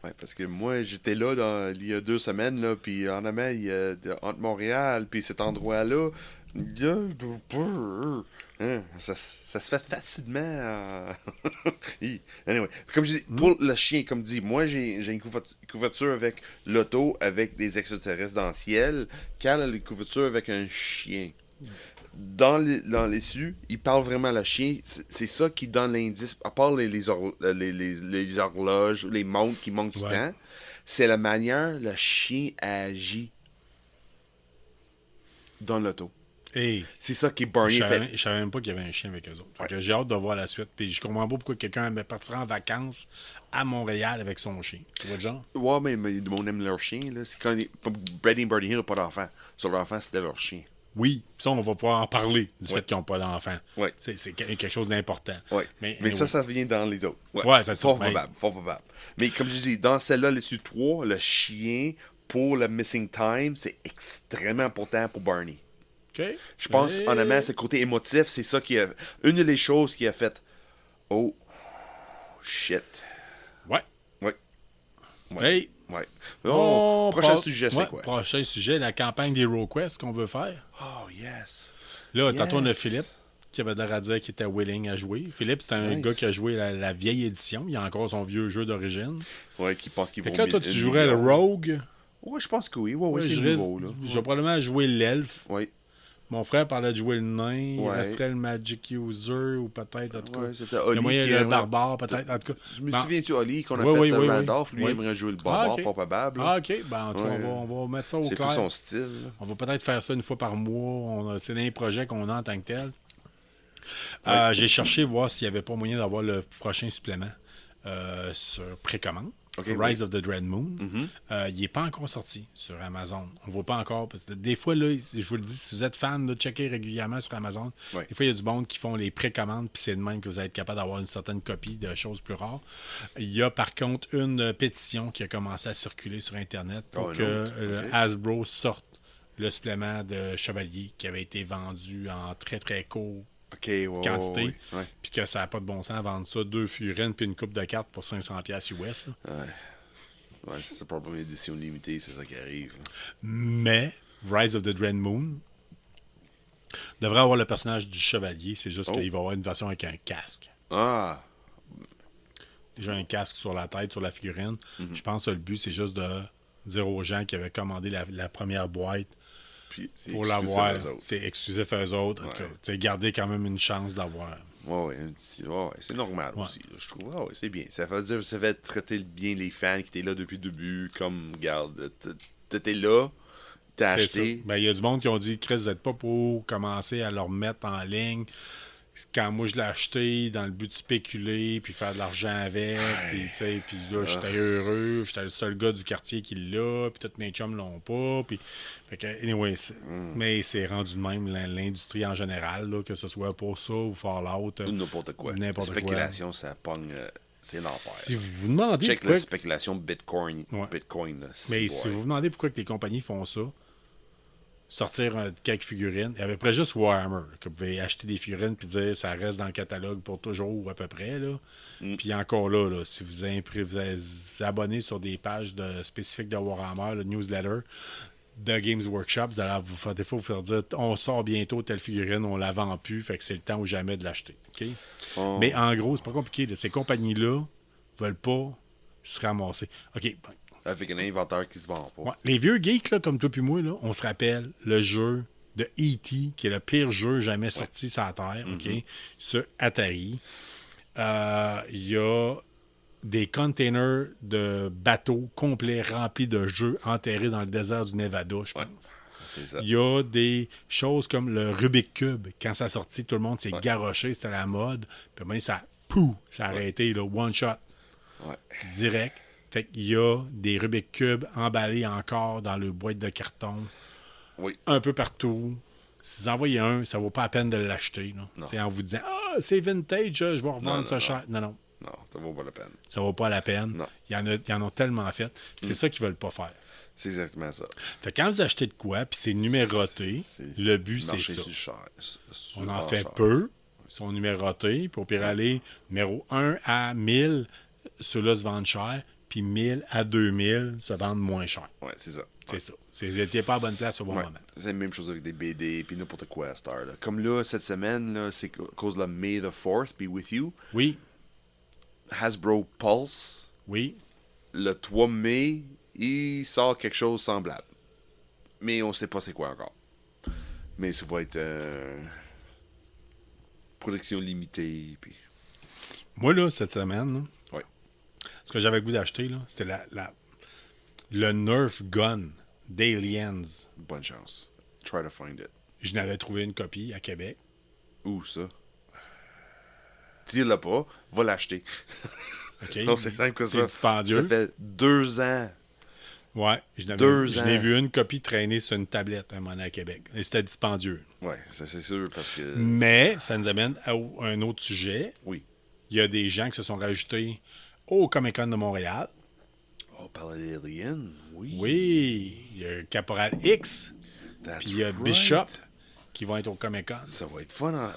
Ouais, parce que moi, j'étais là il y a 2 semaines, là, puis en Amérique, entre Montréal, puis cet endroit-là, ça se fait facilement. Anyway, comme je dis, pour le chien, comme dit, moi j'ai une couverture avec l'auto, avec des extraterrestres dans le ciel. Cal a une couverture avec un chien. Dans l'issue, il parle vraiment le chien. C'est ça qui donne l'indice, à part les horloges, les montres qui manquent du temps, c'est la manière le chien agit dans l'auto. Hey, c'est ça qui est Barney. Je savais même pas qu'il y avait un chien avec eux autres. J'ai hâte de voir la suite. Puis je comprends pas pourquoi quelqu'un partirait en vacances à Montréal avec son chien. Tu vois le genre? Ouais, mais le monde aime leur chien. Là. C'est quand Betty and Barney Hill n'ont pas d'enfant. Sur leur enfant, c'était leur chien. Oui, ça, on va pouvoir en parler du fait qu'ils n'ont pas d'enfant. Ouais. C'est quelque chose d'important. Ouais. Mais ça vient dans les autres. C'est fort probable. Mais comme je dis, dans celle-là, l'issue 3, le chien, pour le missing time, c'est extrêmement important pour Barney. Okay. Je pense, honnêtement, ce côté émotif, c'est ça qui a... Une des choses qui a fait... Oh, shit. Ouais. Hey. Ouais. Prochain sujet, c'est quoi? Prochain sujet, la campagne des HeroQuest qu'on veut faire. Oh, yes. Là, tantôt, on a Philippe qui avait l'air à dire qu'il était willing à jouer. Philippe, c'est un gars qui a joué la vieille édition. Il a encore son vieux jeu d'origine. Ouais, qui pense qu'il va... Fait que là, toi, tu jouerais le Rogue. Ouais, je pense que oui. Ouais, c'est nouveau, là. Je vais probablement jouer l'elfe. Oui. Mon frère parlait de jouer le nain, il resterait le Magic User, ou peut-être, en tout cas. C'était Oli. Le moyen le barbare, peut-être, en tout cas. Je me souviens-tu, Oli, qu'on a fait Randolph, lui aimerait jouer le barbare, pas probable. Ah, ok. Ben, on va mettre ça au clair. C'est plus son style. On va peut-être faire ça une fois par mois. C'est un projet qu'on a en tant que tel. J'ai cherché voir s'il n'y avait pas moyen d'avoir le prochain supplément sur précommande. Rise of the Dread Moon. Il n'est pas encore sorti sur Amazon. On ne voit pas encore. Des fois, là, je vous le dis, si vous êtes fan, checkez régulièrement sur Amazon. Des fois, il y a du monde qui font les précommandes, puis c'est de même que vous allez être capable d'avoir une certaine copie de choses plus rares. Il y a par contre une pétition qui a commencé à circuler sur Internet pour que Hasbro sorte le supplément de Chevalier qui avait été vendu en très très court quantité, puis que ça n'a pas de bon sens à vendre ça, 2 figurines puis une coupe de cartes pour 500$ US. Ouais, c'est probablement une édition limitée, c'est ça qui arrive. Là. Mais Rise of the Dread Moon, Devrait avoir le personnage du chevalier, c'est juste Oh. qu'il va avoir une version avec un casque. Ah, Déjà un casque sur la tête, sur la figurine. Je pense que le but, c'est juste de dire aux gens qui avaient commandé la première boîte puis c'est pour exclusif l'avoir. aux autres. C'est exclusif à eux autres. Ouais. Que, tu sais, garder quand même une chance d'avoir. Ouais, c'est normal Ouais. aussi. Je trouve, ouais, c'est bien. Ça veut dire, ça va traiter bien les fans qui étaient là depuis le début, comme, regarde, t'étais là, t'as C'est ça. acheté. Ben, il y a du monde qui ont dit, Chris, vous n'êtes pas pour commencer à leur mettre en ligne. Quand moi, je l'ai acheté dans le but de spéculer, puis faire de l'argent avec, puis, tu sais, puis là, j'étais heureux, j'étais le seul gars du quartier qui l'a, puis tous mes chums l'ont pas, puis... Fait que, anyway, mais c'est rendu de même, l'industrie en général, là, que ce soit pour ça ou Fallout. Ou n'importe quoi. N'importe quoi. Spéculation, ça pogne, c'est l'enfer. Si vous vous demandez Check pourquoi... la spéculation Bitcoin. Ouais. Bitcoin, là. Mais si vous vous demandez pourquoi que les compagnies font ça, sortir quelques figurines, il y avait près juste Warhammer, que vous pouvez acheter des figurines puis dire ça reste dans le catalogue pour toujours à peu près. Là. Puis encore là, si vous vous abonnez sur des pages spécifiques de Warhammer, le newsletter de Games Workshop, vous allez vous faire des fois vous faire dire on sort bientôt telle figurine, on la vend plus, fait que c'est le temps ou jamais de l'acheter. OK? Oh. Mais en gros, c'est pas compliqué. Là. Ces compagnies-là veulent pas se ramasser. OK, ben, Avec un inventaire qui se vend pas. ouais. Les vieux geeks, là, comme toi puis moi, là, on se rappelle le jeu de E.T., qui est le pire jeu jamais sorti sur la Terre, OK, sur Atari. Il y a des containers de bateaux complets remplis de jeux enterrés dans le désert du Nevada, je pense. C'est ça. Il y a des choses comme le Rubik Cube. Quand ça sortit, tout le monde s'est garoché, c'était la mode. Puis maintenant, ça a arrêté, là, one shot, Ouais. direct. Fait qu'il y a des Rubik Cube emballés encore dans le boîte de carton, Oui. un peu partout. Si vous en voyez un, ça vaut pas la peine de l'acheter. Non. C'est en vous disant « Ah, c'est vintage, je vais revendre Non, ça non, cher. » Non, non, Non, ça vaut pas la peine. ça vaut pas la peine. Non. Il y en a tellement fait. Puis c'est ça qu'ils veulent pas faire. C'est exactement ça. Fait que quand vous achetez de quoi, puis c'est numéroté, le but, c'est Marché ça. sur cher. On en fait peu, ils sont numérotés, puis au pire aller, numéro 1 à 1000, ceux-là se vendent cher, puis 1000 à 2000 se vendent moins cher. Ouais, c'est ça. C'est ça. Vous n'étiez pas à bonne place au bon Ouais. moment. C'est la même chose avec des BD puis n'importe quoi à Star. Là. Comme là, cette semaine, là, c'est à cause de la May the 4th be with you. Oui, Hasbro Pulse, oui. le 3 mai, il sort quelque chose semblable. Mais on sait pas c'est quoi encore. Mais ça va être production limitée. Puis... Moi, là, cette semaine, là, Ouais. ce que j'avais le goût d'acheter, là, c'était le Nerf Gun d'Aliens. Bonne chance. Try to find it. Je n'avais trouvé une copie à Québec. Où ça? Dis-le pas, va l'acheter. OK? Non, c'est simple que ça. C'est dispendieux. Ça fait 2 ans. Ouais, je n'ai ans. vu une copie traîner sur une tablette un moment donné à Québec. Et c'était dispendieux. Ouais, ça c'est sûr parce que. Mais ça nous amène à un autre sujet. Oui. Il y a des gens qui se sont rajoutés au Comic-Con de Montréal. On parle d'Alien, oui. Oui, il y a Caporal X, That's puis il y a right. Bishop qui vont être au Comic-Con. Ça va être fun.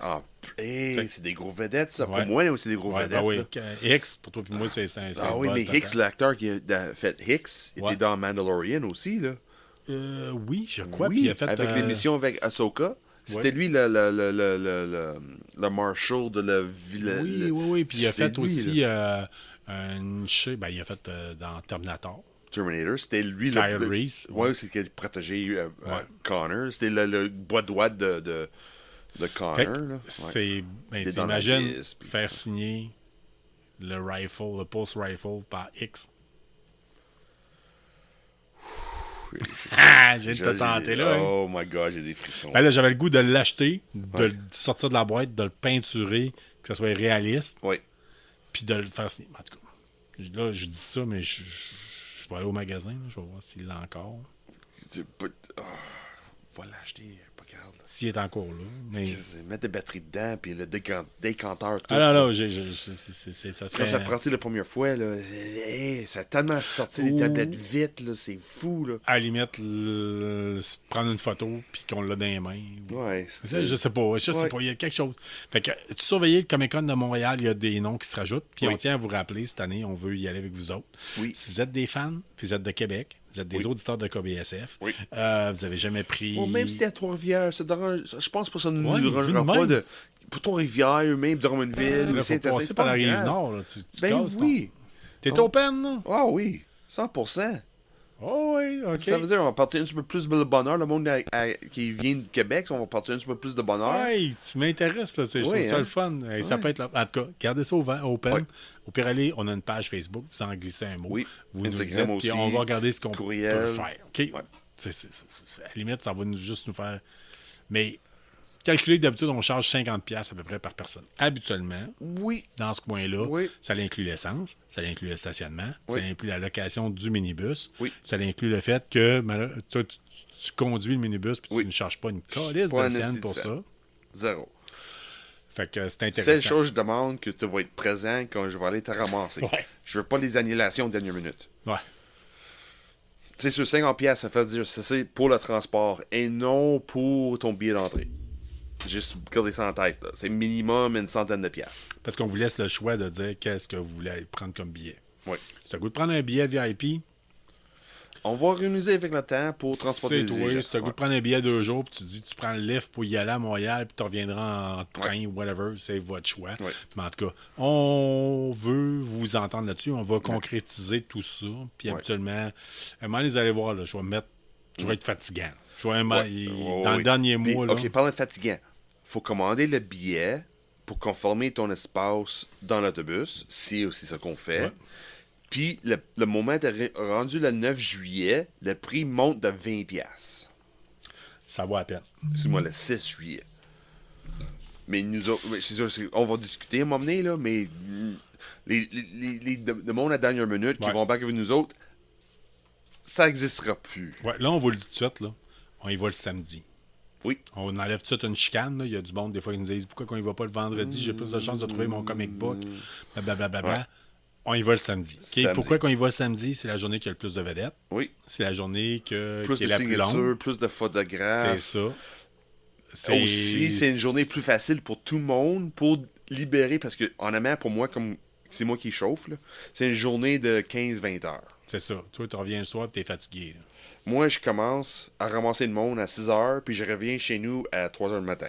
Hey, Fait- c'est des gros vedettes, ça. Ouais. Pour moi, c'est des gros Ouais, vedettes. ben oui, là. X, pour toi et moi, c'est un Ah oui, boss mais total. Hicks, l'acteur qui a fait Hicks, Ouais. était dans Mandalorian aussi, là. Oui, je crois. Oui, Puis il a fait, avec l'émission avec Ahsoka. C'était Ouais. lui le marshal de la ville. Oui. Puis il a C'est fait lui, aussi là. il a fait dans Terminator. Terminator, c'était lui Kyle Reese. Ouais, c'est qui a protégé Ouais. Connor. C'était le bois droit de Connor. Fait que là. Ouais. c'est. Ben, T'es dans la t'imagines liste, puis- faire signer le rifle, le pulse rifle par X. Ah, j'ai te tenter là. Hein. Oh my god, j'ai des frissons. Ben là, j'avais le goût de l'acheter, de Ouais. le sortir de la boîte, de le peinturer, que ce soit réaliste, Oui. puis de le faire signer. En tout cas, là, je dis ça, mais je vais aller au magasin, là, je vais voir s'il l'a encore. Va l'acheter, pas grave. là. S'il est encore là. Mais... Mettre des batteries dedans, puis le décanteur. Tout. Ah non, ça Quand serait... ça prend la première fois, là, hey, ça a tellement sorti les Ouh. tablettes vite, là, c'est fou. Là. À la limite, prendre une photo, puis qu'on l'a dans les mains. Ouais, Je sais pas, il y a quelque chose. Fait que tu surveillez le Comic-Con de Montréal, il y a des noms qui se rajoutent, puis Oui. on tient à vous rappeler, cette année, on veut y aller avec vous autres. Oui. Si vous êtes des fans, puis vous êtes de Québec, Vous êtes des Oui. auditeurs de KBSF. Oui. Vous n'avez jamais pris... Bon, même si t'es à Trois-Rivières, je pense pas que ça ne Ouais, nous vu de dérangera pas même. de. Pour Trois-Rivières, même Drummondville, Il ou faut Saint-Hyacinthe, passer c'est par pas la rive grave. nord. Là. Tu Ben casses, oui. T'es Oh. open, là? Ah oui, 100%. Oh oui, OK. Ça veut dire qu'on va partir un petit peu plus de bonheur. Le monde qui vient de Québec, on va partir un petit peu plus de bonheur. Ouais, tu m'intéresses, là. Je trouve ça hein? le fun. Et ça Ouais. peut être... En tout cas, gardez ça open. Ouais. Au pire, allez, on a une page Facebook. Vous en glissez un mot. Oui. Vous Instagram nous dites, puis aussi. on va regarder ce qu'on Courriel. peut faire. OK? Ouais. À la limite, ça va juste nous faire... Mais calculer que d'habitude, on charge 50$ à peu près par personne. Habituellement, Oui. dans ce coin-là, Oui. ça inclut l'essence, ça inclut le stationnement, Oui. ça inclut la location du minibus, Oui. ça inclut le fait que toi, tu conduis le minibus puis Oui. tu ne charges pas une calice Pas de un scène esti pour de ça. scène. Zéro. Fait que c'est Seule intéressant. chose, je demande que tu vas être présent quand je vais aller te ramasser. Ouais. Je veux pas les annulations de dernière minute. Ouais. Tu sais, sur 50$, ça fait dire ça, c'est pour le transport et non pour ton billet d'entrée. Juste garder ça en tête. Là. C'est minimum une centaine de piastres. Parce qu'on vous laisse le choix de dire qu'est-ce que vous voulez aller prendre comme billet. Oui. Si tu as le goût de prendre un billet VIP, On va organiser avec le temps pour transporter c'est les toi. gens. Si tu as le goût de prendre un billet 2 jours, puis tu dis tu prends le lift pour y aller à Montréal, puis tu reviendras en train ou whatever, c'est votre choix. Ouais. Mais en tout cas, on veut vous entendre là-dessus. On va concrétiser tout ça. Puis Ouais. habituellement, à un moment, vous allez voir, là, je vais être fatigant. Je vais Ouais. dans le dernier Puis, mois, là, OK, parlant de fatigant, faut commander le billet pour conformer ton espace dans l'autobus. C'est aussi ce qu'on fait. Ouais. Puis, le moment de rendu le 9 juillet, le prix monte de 20$. ça vaut à peine. Excuse-moi, le 6 juillet. Mais nous autres, c'est sûr, on va discuter à un moment donné, là, mais le monde à dernière minute qui Ouais. vont back avec nous autres, ça n'existera plus. Ouais, là, on vous le dit tout de suite, là. On y va le samedi. Oui. On enlève tout de suite une chicane. Là. Il y a du monde, des fois, qui nous disent pourquoi quand il va pas le vendredi, j'ai plus de chances de trouver mon comic book. Blablabla. Ouais. On y va le samedi. OK? Samedi. Pourquoi quand il va le samedi, c'est la journée qui a le plus de vedettes. Oui. C'est la journée qui Plus est de la plus longue. signatures, plus de C'est photographes. ça. Aussi, c'est une journée plus facile pour tout le monde pour libérer, parce que, honnêtement, pour moi, comme c'est moi qui chauffe, là, c'est une journée de 15-20 heures. C'est ça. Toi, tu reviens le soir et tu es fatigué. Là. Moi, je commence à ramasser le monde à 6 heures, puis je reviens chez nous à 3 heures du matin.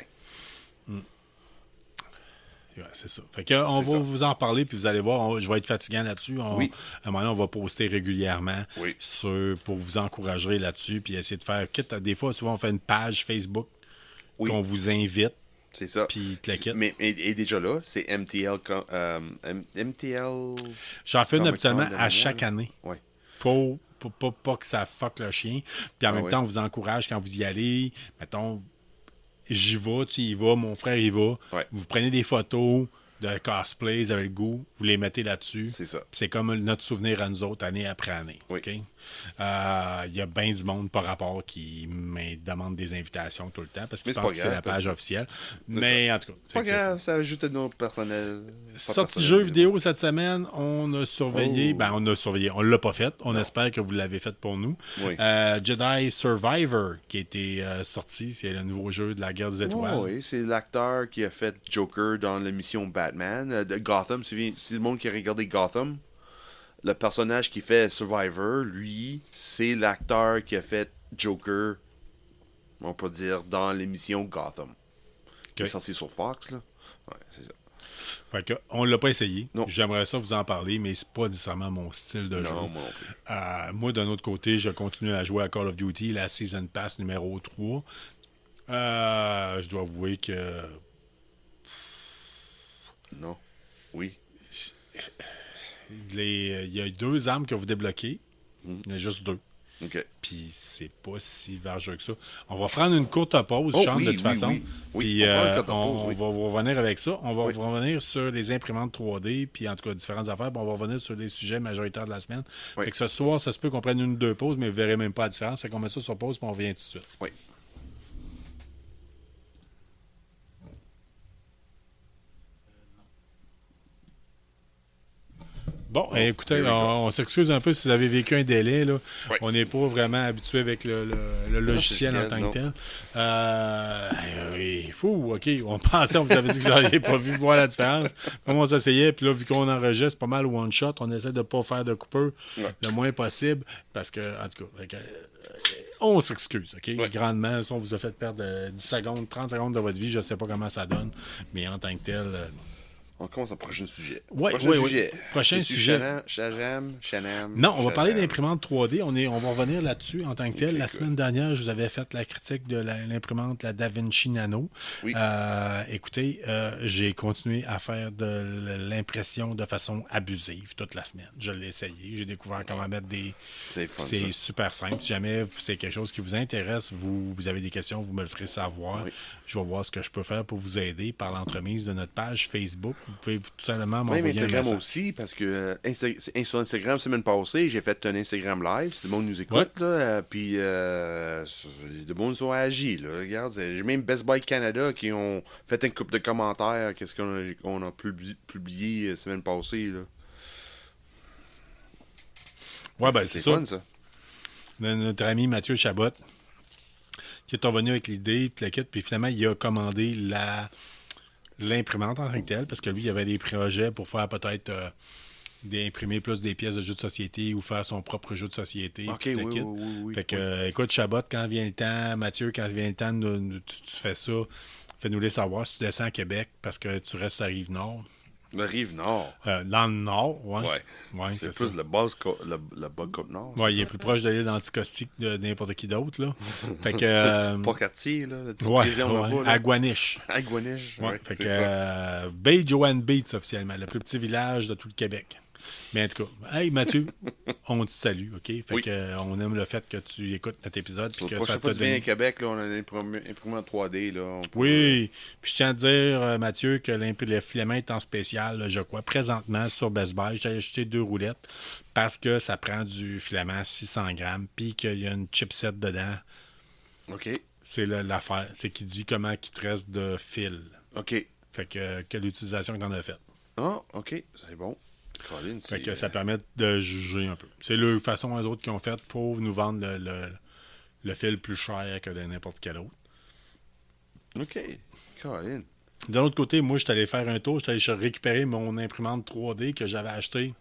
Ouais, c'est ça. Fait que, on C'est va ça. vous en parler, puis vous allez voir, je vais être fatigant là-dessus. Oui. À un moment donné, on va poster régulièrement Oui. pour vous encourager là-dessus, puis essayer de faire, quitte à des fois, souvent, on fait une page Facebook Oui. qu'on vous invite, C'est ça. puis te la quitte. Mais et déjà là, c'est MTL. MTL. J'en fais une Comic-Con habituellement de à Montréal, chaque là. année. Ouais. Pour pas que ça fuck le chien. Puis en même ouais. temps, on vous encourage quand vous y allez. Mettons, j'y vais, tu y vas, mon frère y va. Ouais. Vous prenez des photos de cosplay, vous avez le goût, vous les mettez là-dessus. C'est ça. C'est comme notre souvenir à nous autres, année après année. Oui. OK? Il y a bien du monde par rapport qui me demande des invitations tout le temps parce qu'ils Mais c'est pensent pas que c'est la grave, page officielle. Mais en tout cas, Pas fait que c'est ça. grave, ça ajoute un autre personnel. Sortie jeu vidéo cette semaine, on a surveillé. Oh. Ben, on a surveillé. On l'a pas fait. On espère que vous l'avez fait pour nous. Oui. Jedi Survivor, qui a été sorti. C'est le nouveau jeu de la guerre des étoiles. Oui, c'est l'acteur qui a fait Joker dans l'émission Batman de Gotham. C'est le monde qui a regardé Gotham. Le personnage qui fait Survivor, lui, c'est l'acteur qui a fait Joker, on peut dire, dans l'émission Gotham. Qui est sorti sur Fox, là. Ouais, c'est ça. Fait que, on l'a pas essayé. Non. J'aimerais ça vous en parler, mais c'est pas nécessairement mon style de jeu. Non, moi non plus. Moi, d'un autre côté, je continue à jouer à Call of Duty, la Season Pass numéro 3. Je dois avouer que Non. Oui. il y a 2 armes que vous débloquez. Il y en a juste 2. OK. Puis c'est pas si vargeux que ça. On va prendre une courte pause, Oh, Charles, oui, de toute oui, façon. oui. Oui, Puis on prend une courte pause, on oui. va vous revenir avec ça. On va Oui. vous revenir sur les imprimantes 3D, puis en tout cas différentes affaires. Puis on va revenir sur les sujets majoritaires de la semaine. Oui. Fait que ce soir, ça se peut qu'on prenne 1 ou 2 pauses, mais vous verrez même pas la différence. Fait qu'on met ça sur pause, puis on revient tout de suite. Oui. Bon, écoutez, on s'excuse un peu si vous avez vécu un délai. Là. Ouais. On n'est pas vraiment habitué avec le logiciel en tant que tel. Oui, fou, OK. On pensait, on vous avait dit que vous n'aviez pas vu voir la différence. Comment on s'essayait, puis là, vu qu'on enregistre pas mal one-shot, on essaie de ne pas faire de coupeur le moins possible. Parce que, en tout cas, on s'excuse, OK? Ouais. Grandement, si on vous a fait perdre 10 secondes, 30 secondes de votre vie, je ne sais pas comment ça donne. Mais en tant que tel... On commence au prochain sujet. Oui. Prochain sujet. Shanam. Non, on va parler d'imprimante 3D. On va revenir là-dessus en tant que tel. Okay, la semaine dernière, je vous avais fait la critique de l'imprimante, la DaVinci Nano. Oui. Écoutez, j'ai continué à faire de l'impression de façon abusive toute la semaine. Je l'ai essayé. J'ai découvert comment mettre des... C'est fun, C'est super simple. Si jamais c'est quelque chose qui vous intéresse, vous avez des questions, vous me le ferez savoir. Oui. Je vais voir ce que je peux faire pour vous aider par l'entremise de notre page Facebook. Vous pouvez tout simplement Oui, m'envoyer mais un Instagram message. aussi, parce que sur Instagram, semaine passée, j'ai fait un Instagram live. Si le monde nous écoute, là, puis le monde sont agi. Là, regarde, j'ai même Best Buy Canada qui ont fait une couple de commentaires. Qu'est-ce qu'on a publié semaine passée. Là. Ouais, ben, c'est fun, ça. ça. Notre ami Mathieu Chabot, qui est revenu avec l'idée, puis finalement, il a commandé l'imprimante en tant que telle, parce que lui, il avait des projets pour faire peut-être d'imprimer plus des pièces de jeux de société ou faire son propre jeu de société. OK, puis le kit. oui. Fait que, écoute, Chabot, quand vient le temps, Mathieu, quand vient le temps, tu fais ça, fais-nous les savoir si tu descends à Québec, parce que tu restes à Rive-Nord. Le Rive-Nord. Dans le Nord, oui. Ouais, c'est plus ça. le bas Côte-Nord. Ouais, il est plus proche de l'île d'Anticosti que de n'importe qui d'autre, là. Fait que... Pas quartier, là. La petite ouais, prison là-bas, là. à Guaniche. À Guaniche. Ouais, Ouais, fait c'est que ça. Bay Joanne Beats officiellement, le plus petit village de tout le Québec. Mais en tout cas, hey Mathieu, on te salue, OK? Fait Oui. que on aime le fait que tu écoutes notre épisode. Puis La que prochaine ça fois te que tu viens à donne... Québec, là, on a un imprimé en 3D. Là, Oui, puis je tiens à dire, Mathieu, que le filament est en spécial, là, je crois, présentement sur Best Buy. J'ai acheté 2 roulettes parce que ça prend du filament 600 grammes, puis qu'il y a une chipset dedans. OK. C'est l'affaire. C'est qu'il dit comment il te reste de fil. OK. Fait que quelle utilisation que t'en as faite. Ah, OK. C'est bon. Colin, Fait que ça permet de juger un peu. C'est la façon eux autres qui ont fait pour nous vendre le fil plus cher que de n'importe quel autre. OK. Colin. De l'autre côté, moi, je suis allé faire un tour. Je suis allé récupérer mon imprimante 3D que j'avais acheté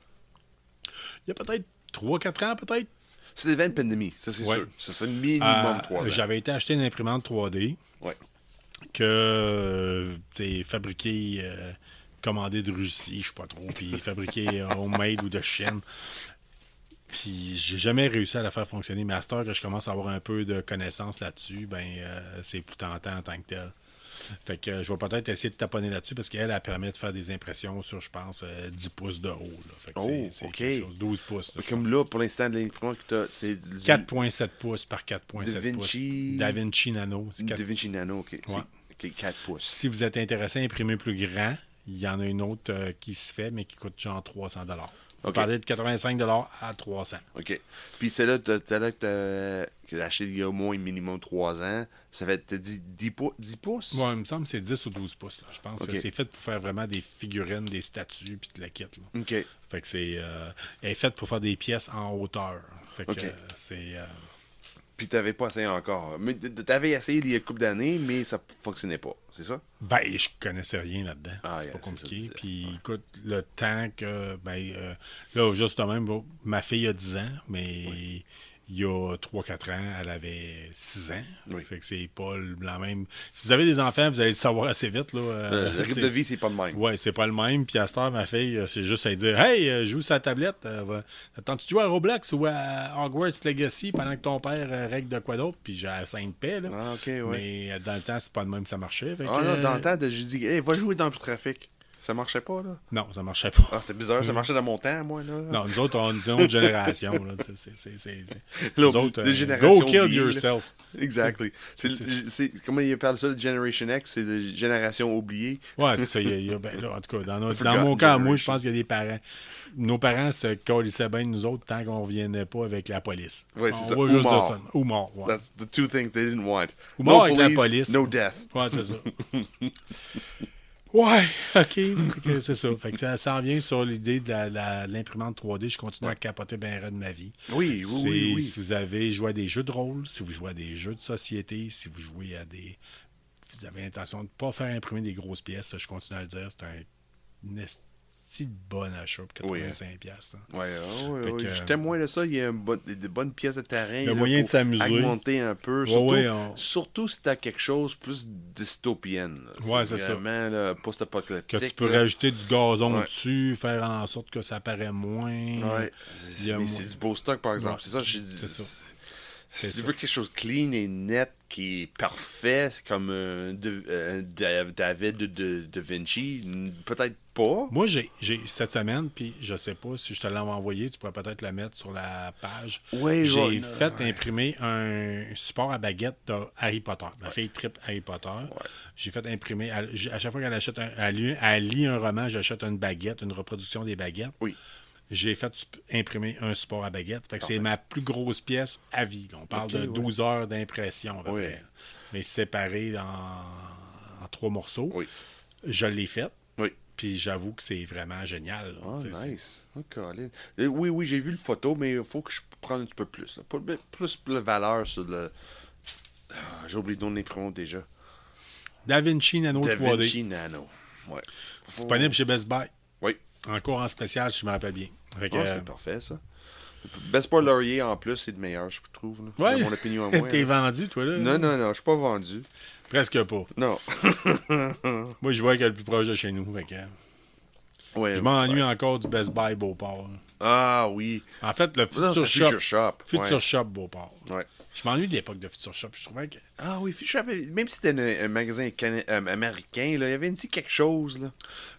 il y a peut-être 3-4 ans, peut-être. C'était devant une pandémie, ça c'est Ouais. sûr. Ça c'est minimum 3 ans. J'avais été acheter une imprimante 3D Ouais. que c'est fabriquée, commandée de Russie, je sais pas trop, puis fabriquée homemade ou de Chine. Puis j'ai jamais réussi à la faire fonctionner. Mais à cette heure que je commence à avoir un peu de connaissances là-dessus, c'est plus tentant en tant que tel. Fait que je vais peut-être essayer de taponner là-dessus parce qu'elle permet de faire des impressions sur, je pense, 10 pouces de haut. Là. Fait que c'est OK. quelque chose, 12 pouces. Là, Comme là, pour l'instant, de l'imprimante que tu as, c'est 4.7 pouces par 4.7 DaVinci... pouces. DaVinci Nano. C'est 4... DaVinci Nano, OK. Ouais. OK, 4 pouces. Si vous êtes intéressé à imprimer plus grand, il y en a une autre qui se fait, mais qui coûte genre 300 $. Vous OK. parlez de 85 $ à 300. OK. Puis celle-là, que t'as acheté il y a au moins minimum 3 ans, ça fait, t'as dit 10 pouces? Ouais, il me semble que c'est 10 ou 12 pouces. Là. Je pense OK. que c'est fait pour faire vraiment des figurines, des statues, puis de la kit. Là. OK. Fait que elle est faite pour faire des pièces en hauteur. Fait que OK. c'est... Puis t'avais pas essayé encore. Mais t'avais essayé il y a une couple d'années, mais ça fonctionnait pas, c'est ça? je connaissais rien là-dedans. Ah, c'est yeah, pas c'est compliqué. ça, Puis écoute, le temps que... là, juste de même, ma fille a 10 ans, mais... Il y a 3-4 ans, elle avait 6 ans. Oui. Fait que c'est pas la même. Si vous avez des enfants, vous allez le savoir assez vite. Là. Le rythme de vie, c'est pas le même. Ouais, c'est pas le même. Puis à cette heure, ma fille, c'est juste à dire Hey, joue sur la tablette. Attends-tu de jouer à Roblox ou à Hogwarts Legacy pendant que ton père règle de quoi d'autre? Puis j'ai la sainte paix. Là. Ah, OK, ouais. Mais dans le temps, c'est pas le même que ça marchait. Fait Ah que, non, dans le temps, j'ai dit, hey, va jouer dans le trafic. Ça marchait pas, là? Non, ça marchait pas. Ah, c'est bizarre, ça marchait dans mon temps, moi, là. Non, nous autres, on est une autre génération. Là. C'est Là, nous autres, des générations go kill oubliées, là. yourself. Exactly. Comment il parle ça, de Generation X? C'est de génération oubliée. Ouais, c'est ça. Là, en tout cas, dans Forgotten mon cas, moi, je generation. pense qu'il y a des parents. Nos parents se colissaient bien de nous autres tant qu'on ne reviendrait pas avec la police. Ouais, c'est ça. On va Ou juste dire mort. ça. Ou mort. Ouais, That's the two things they didn't want. Ou mort avec la police. No death. Ouais, c'est ça. Ouais, OK, c'est ça. Fait que ça s'en vient sur l'idée de l'imprimante 3D. Je continue à capoter bien raide de ma vie. Oui, oui. Si vous avez joué à des jeux de rôle, si vous jouez à des jeux de société, si vous jouez à des... Vous avez l'intention de ne pas faire imprimer des grosses pièces, je continue à le dire, c'est un esti de bon achat pour 85$. Piastres, hein. Ouais, Fait que, je témoin de ça. Il y a des bonnes pièces de terrain. Il y a moyen de s'amuser. Augmenter un peu. Surtout si tu as quelque chose plus dystopienne. Ouais, c'est ça. Vraiment là, post-apocalyptique. Que tu peux rajouter du gazon dessus, faire en sorte que ça paraît moins. Ouais. Mais c'est du beau stock, par exemple. Ouais, c'est ça que j'ai dit. C'est ça. Si tu veux quelque chose clean et net qui est parfait, c'est comme David de Vinci, peut-être pas. Moi, j'ai cette semaine, puis je sais pas si je te l'ai envoyé, tu pourrais peut-être la mettre sur la page. Oui, j'ai fait imprimer un support à baguette de Harry Potter. Ma fille tripe Harry Potter. Ouais. J'ai fait imprimer, à chaque fois qu'elle achète elle lit un roman, j'achète une baguette, une reproduction des baguettes. Oui. J'ai fait imprimer un support à baguette. Fait que c'est ma plus grosse pièce à vie. Là. On parle de 12 heures d'impression à peu près. Mais séparé en 3 morceaux. Oui. Je l'ai fait. Oui. Puis j'avoue que c'est vraiment génial. Là, nice. Oui, j'ai vu le photo, mais il faut que je prenne un petit peu plus. Là. Plus de valeur sur le... j'ai oublié le nom de l'imprimante déjà. DaVinci Nano 3D. DaVinci Nano. Ouais. Disponible chez Best Buy. Oui. Encore en spécial, si je me rappelle bien. C'est parfait, ça. Best Buy Laurier, en plus, c'est le meilleur, je trouve. Là. Ouais. De mon opinion à moi. T'es vendu, toi, là? Non, je suis pas vendu. Presque pas. Non. Moi, je vois qu'elle est le plus proche de chez nous. Fait que... je m'ennuie encore du Best Buy Beauport. Ah oui. En fait, le Future Shop. Future Shop Beauport. Ouais. Je m'ennuie de l'époque de Future Shop. Je trouvais que... Ah oui, Future Shop, même si c'était un magasin américain, là, il y avait dit quelque chose. Là.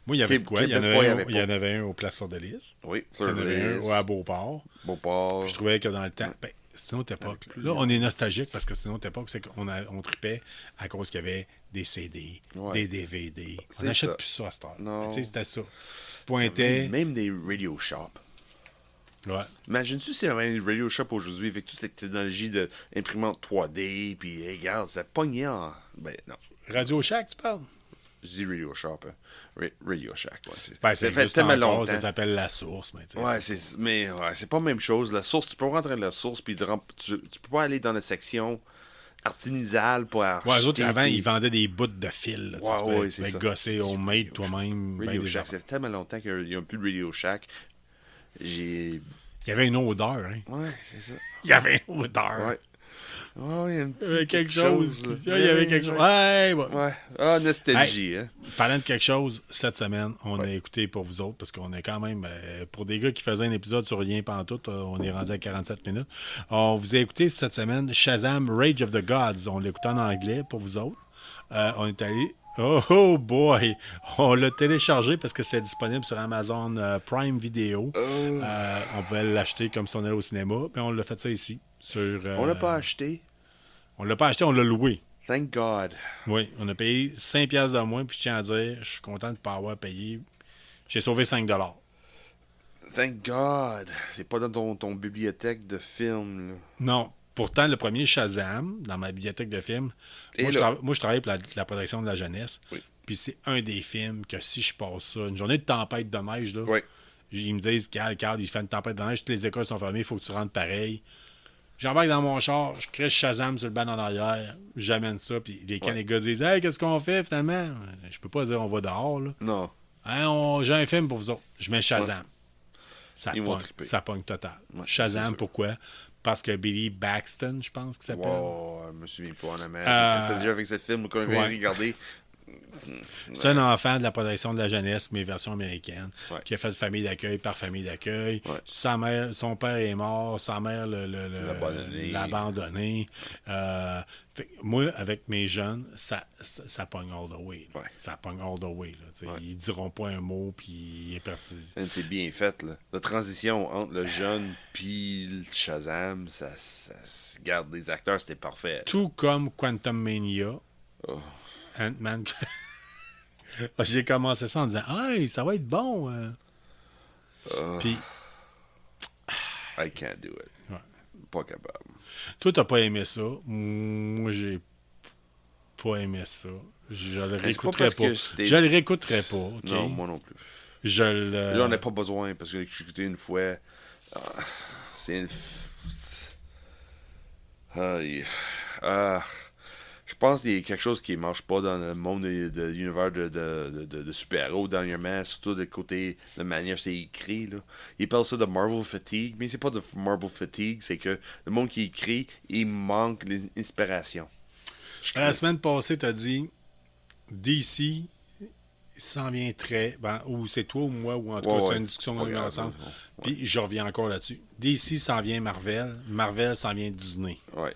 Moi, il y avait quoi? Il y en avait un au Place Fleur de Lys. Oui, il y en avait un à Beauport. Je trouvais que dans le temps... Ben, c'est une autre époque. Là, on est nostalgique parce que c'est une autre époque. C'est qu'on tripait à cause qu'il y avait des CD, des DVD. On n'achète plus ça à cette heure. Tu sais, c'était ça. Tu pointais... Même des radio shops. Ouais. Imagine-tu s'il y avait une radio shop aujourd'hui avec toute cette technologie d'imprimante 3D, puis regarde, ça pognait en... Ben non. Radio Shack, tu parles? Je dis Radio Shop. Radio Shack, ouais. Ça fait tellement longtemps. Ça s'appelle La Source. Mais c'est pas la même chose. La Source, tu peux rentrer dans La Source, puis tu peux pas aller dans la section artisanale pour acheter... Ouais, les autres, avant, ils vendaient des bouts de fil. C'est ça. Gosser homemade toi-même. Radio Shack, ça fait tellement longtemps qu'il n'y a plus de Radio Shack. Il y avait une odeur, hein? Ouais, c'est ça. Il y avait une odeur. Ouais. Oh, il y avait quelque chose. Il y avait quelque chose. Ouais. Ah, nostalgie, hein? Parlant de quelque chose, cette semaine, on a écouté pour vous autres, parce qu'on est quand même, pour des gars qui faisaient un épisode sur rien pantoute, on est rendu à 47 minutes. On vous a écouté cette semaine Shazam Rage of the Gods. On l'écoutait en anglais pour vous autres. On est allé... Oh boy! On l'a téléchargé parce que c'est disponible sur Amazon Prime Video. On pouvait l'acheter comme si on allait au cinéma, mais on l'a fait ça ici. On l'a pas acheté. On l'a pas acheté, on l'a loué. Thank God. Oui, on a payé 5$ de moins, puis je tiens à dire, je suis content de ne pas avoir payé. J'ai sauvé 5$. Thank God. C'est pas dans ton bibliothèque de films. Là. Non. Pourtant, le premier Shazam, dans ma bibliothèque de films, moi, je travaille pour la protection de la jeunesse. Oui. Puis c'est un des films que si je passe ça, une journée de tempête de neige, là, ils me disent, Carl, il fait une tempête de neige, toutes les écoles sont fermées, il faut que tu rentres pareil. J'embarque dans mon char, je crée Shazam sur le banc en arrière, j'amène ça, puis les gars disent, hey, qu'est-ce qu'on fait finalement? Je peux pas dire on va dehors, là. Non. Hein, j'ai un film pour vous autres. Je mets Shazam. Ouais. Ça pogne total. Ouais, Shazam, pourquoi? Parce que Billy Baxton, je pense qu'il s'appelle. Wow, je me souviens pas en Amérique. C'était déjà avec ce film qu'on avait regardé. C'est un enfant de la protection de la jeunesse, mais version américaine, qui a fait famille d'accueil par famille d'accueil. Ouais. Sa mère, son père est mort, sa mère l'a abandonné. Moi, avec mes jeunes, ça pogne all the way. Ouais. Ça pogne all the way. Là, Ils diront pas un mot, puis c'est bien fait. Là. La transition entre le jeune puis le Shazam, ça garde les acteurs, c'était parfait. Tout comme Quantum Mania. Oh. Ant-Man. J'ai commencé ça en disant hey, ça va être bon. Puis. I can't do it. Ouais. Pas capable. Toi, t'as pas aimé ça. Moi, j'ai pas aimé ça. Je le Mais c'est pas réécouterai parce pas. que c'était- Je le réécouterai pas, OK? Non, moi non plus. Je le... Là, on n'a pas besoin parce que j'ai écouté une fois. Ah, c'est une. Aïe. Ah, je pense qu'il y a quelque chose qui ne marche pas dans le monde de l'univers de super-héros dernièrement, surtout de côté de manière c'est écrit. Là. Ils parlent ça de Marvel fatigue, mais c'est pas de Marvel fatigue, c'est que le monde qui écrit, il manque l'inspiration. La semaine passée, tu as dit DC s'en vient très... Ben, ou c'est toi ou moi, ou en tout cas, c'est une discussion qu'on a eu ensemble. Puis je reviens encore là-dessus. DC s'en vient Marvel. Marvel s'en vient Disney. Ouais.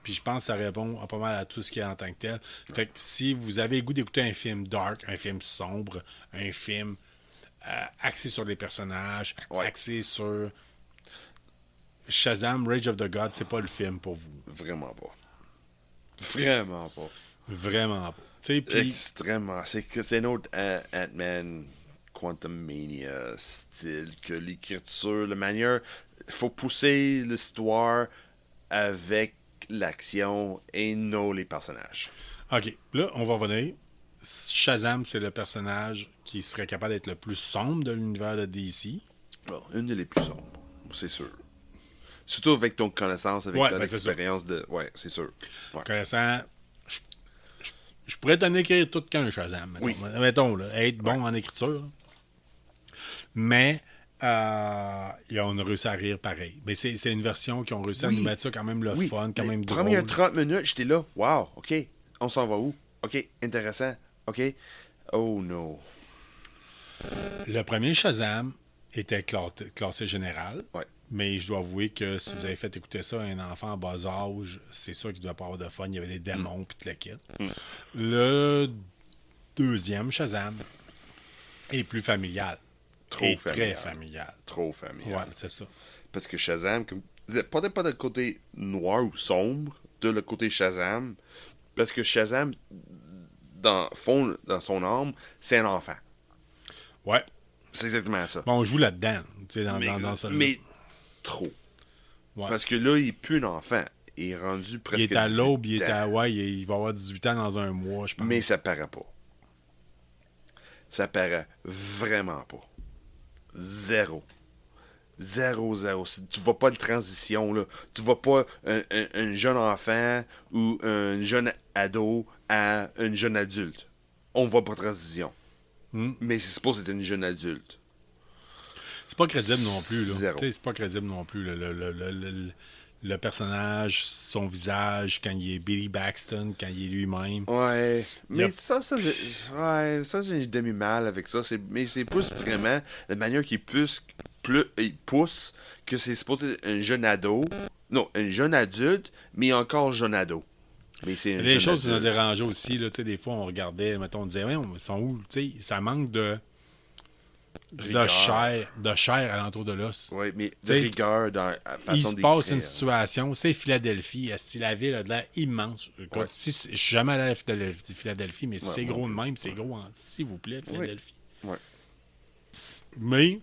Puis je pense que ça répond pas mal à tout ce qu'il y a en tant que tel. Fait que si vous avez le goût d'écouter un film dark, un film sombre, un film axé sur les personnages, axé sur Shazam, Rage of the Gods, c'est pas le film pour vous. Vraiment pas. Vraiment pas. Vraiment pas. T'sais, pis, Extrêmement. C'est un autre Ant-Man Quantum Mania style que l'écriture, la manière. Il faut pousser l'histoire avec l'action et non les personnages. OK. Là, on va revenir. Shazam, c'est le personnage qui serait capable d'être le plus sombre de l'univers de DC. Bon, une des plus sombres, c'est sûr. Surtout avec ton connaissance, avec ton expérience de. Ouais, c'est sûr. Ouais. Connaissant. Je pourrais t'en écrire tout qu'un Shazam. Mettons, mettons là, être bon en écriture. Mais on a réussi à rire pareil. Mais c'est une version qui ont réussi à nous mettre ça quand même le fun, quand même drôle. Première 30 minutes, j'étais là. Wow, OK. On s'en va où? OK, intéressant. OK. Oh no. Le premier Shazam était classé général. Ouais. Mais je dois avouer que si vous avez fait écouter ça à un enfant en bas âge, c'est sûr qu'il ne doit pas avoir de fun. Il y avait des démons puis tout le kit. Le deuxième Shazam est plus familial. Très familial. Trop familial. Ouais, c'est ça. Parce que Shazam, comme peut-être pas de côté noir ou sombre, de le côté Shazam, parce que Shazam, dans son âme, c'est un enfant. Ouais. C'est exactement ça. Bon, on joue là-dedans, dans ça. Mais trop. Ouais. Parce que là, il n'est plus un enfant. Il est rendu presque. Il est à l'aube, il ans. va avoir 18 ans dans un mois, je pense. Mais ça paraît pas. Ça paraît vraiment pas. Zéro. Tu vois pas de transition, là. Tu vois pas un jeune enfant ou un jeune ado à un jeune adulte. On voit pas de transition. Mais c'est supposé être une jeune adulte. C'est pas crédible non plus, là. Zéro. C'est pas crédible non plus. Le personnage, son visage, quand il est Billy Baxton, quand il est lui-même. Ouais. Mais ça j'ai demi mal avec ça. Mais c'est plus vraiment la manière qu'il pousse que c'est supposé être un jeune ado. Non, un jeune adulte, mais encore jeune ado. Mais c'est un Les choses qui nous ont adulte. dérangé aussi, là, des fois, on regardait, mettons, on disait, ouais, ils sont où? Ça manque de chair alentour de l'os. Oui, mais de T'sais, rigueur dans la façon Il se passe d'écrire. une situation, c'est Philadelphie, la ville a de l'air immense. Écoute, je suis jamais allé à Philadelphie, mais si c'est gros de même, c'est gros, s'il vous plaît, Philadelphie. Ouais. Mais,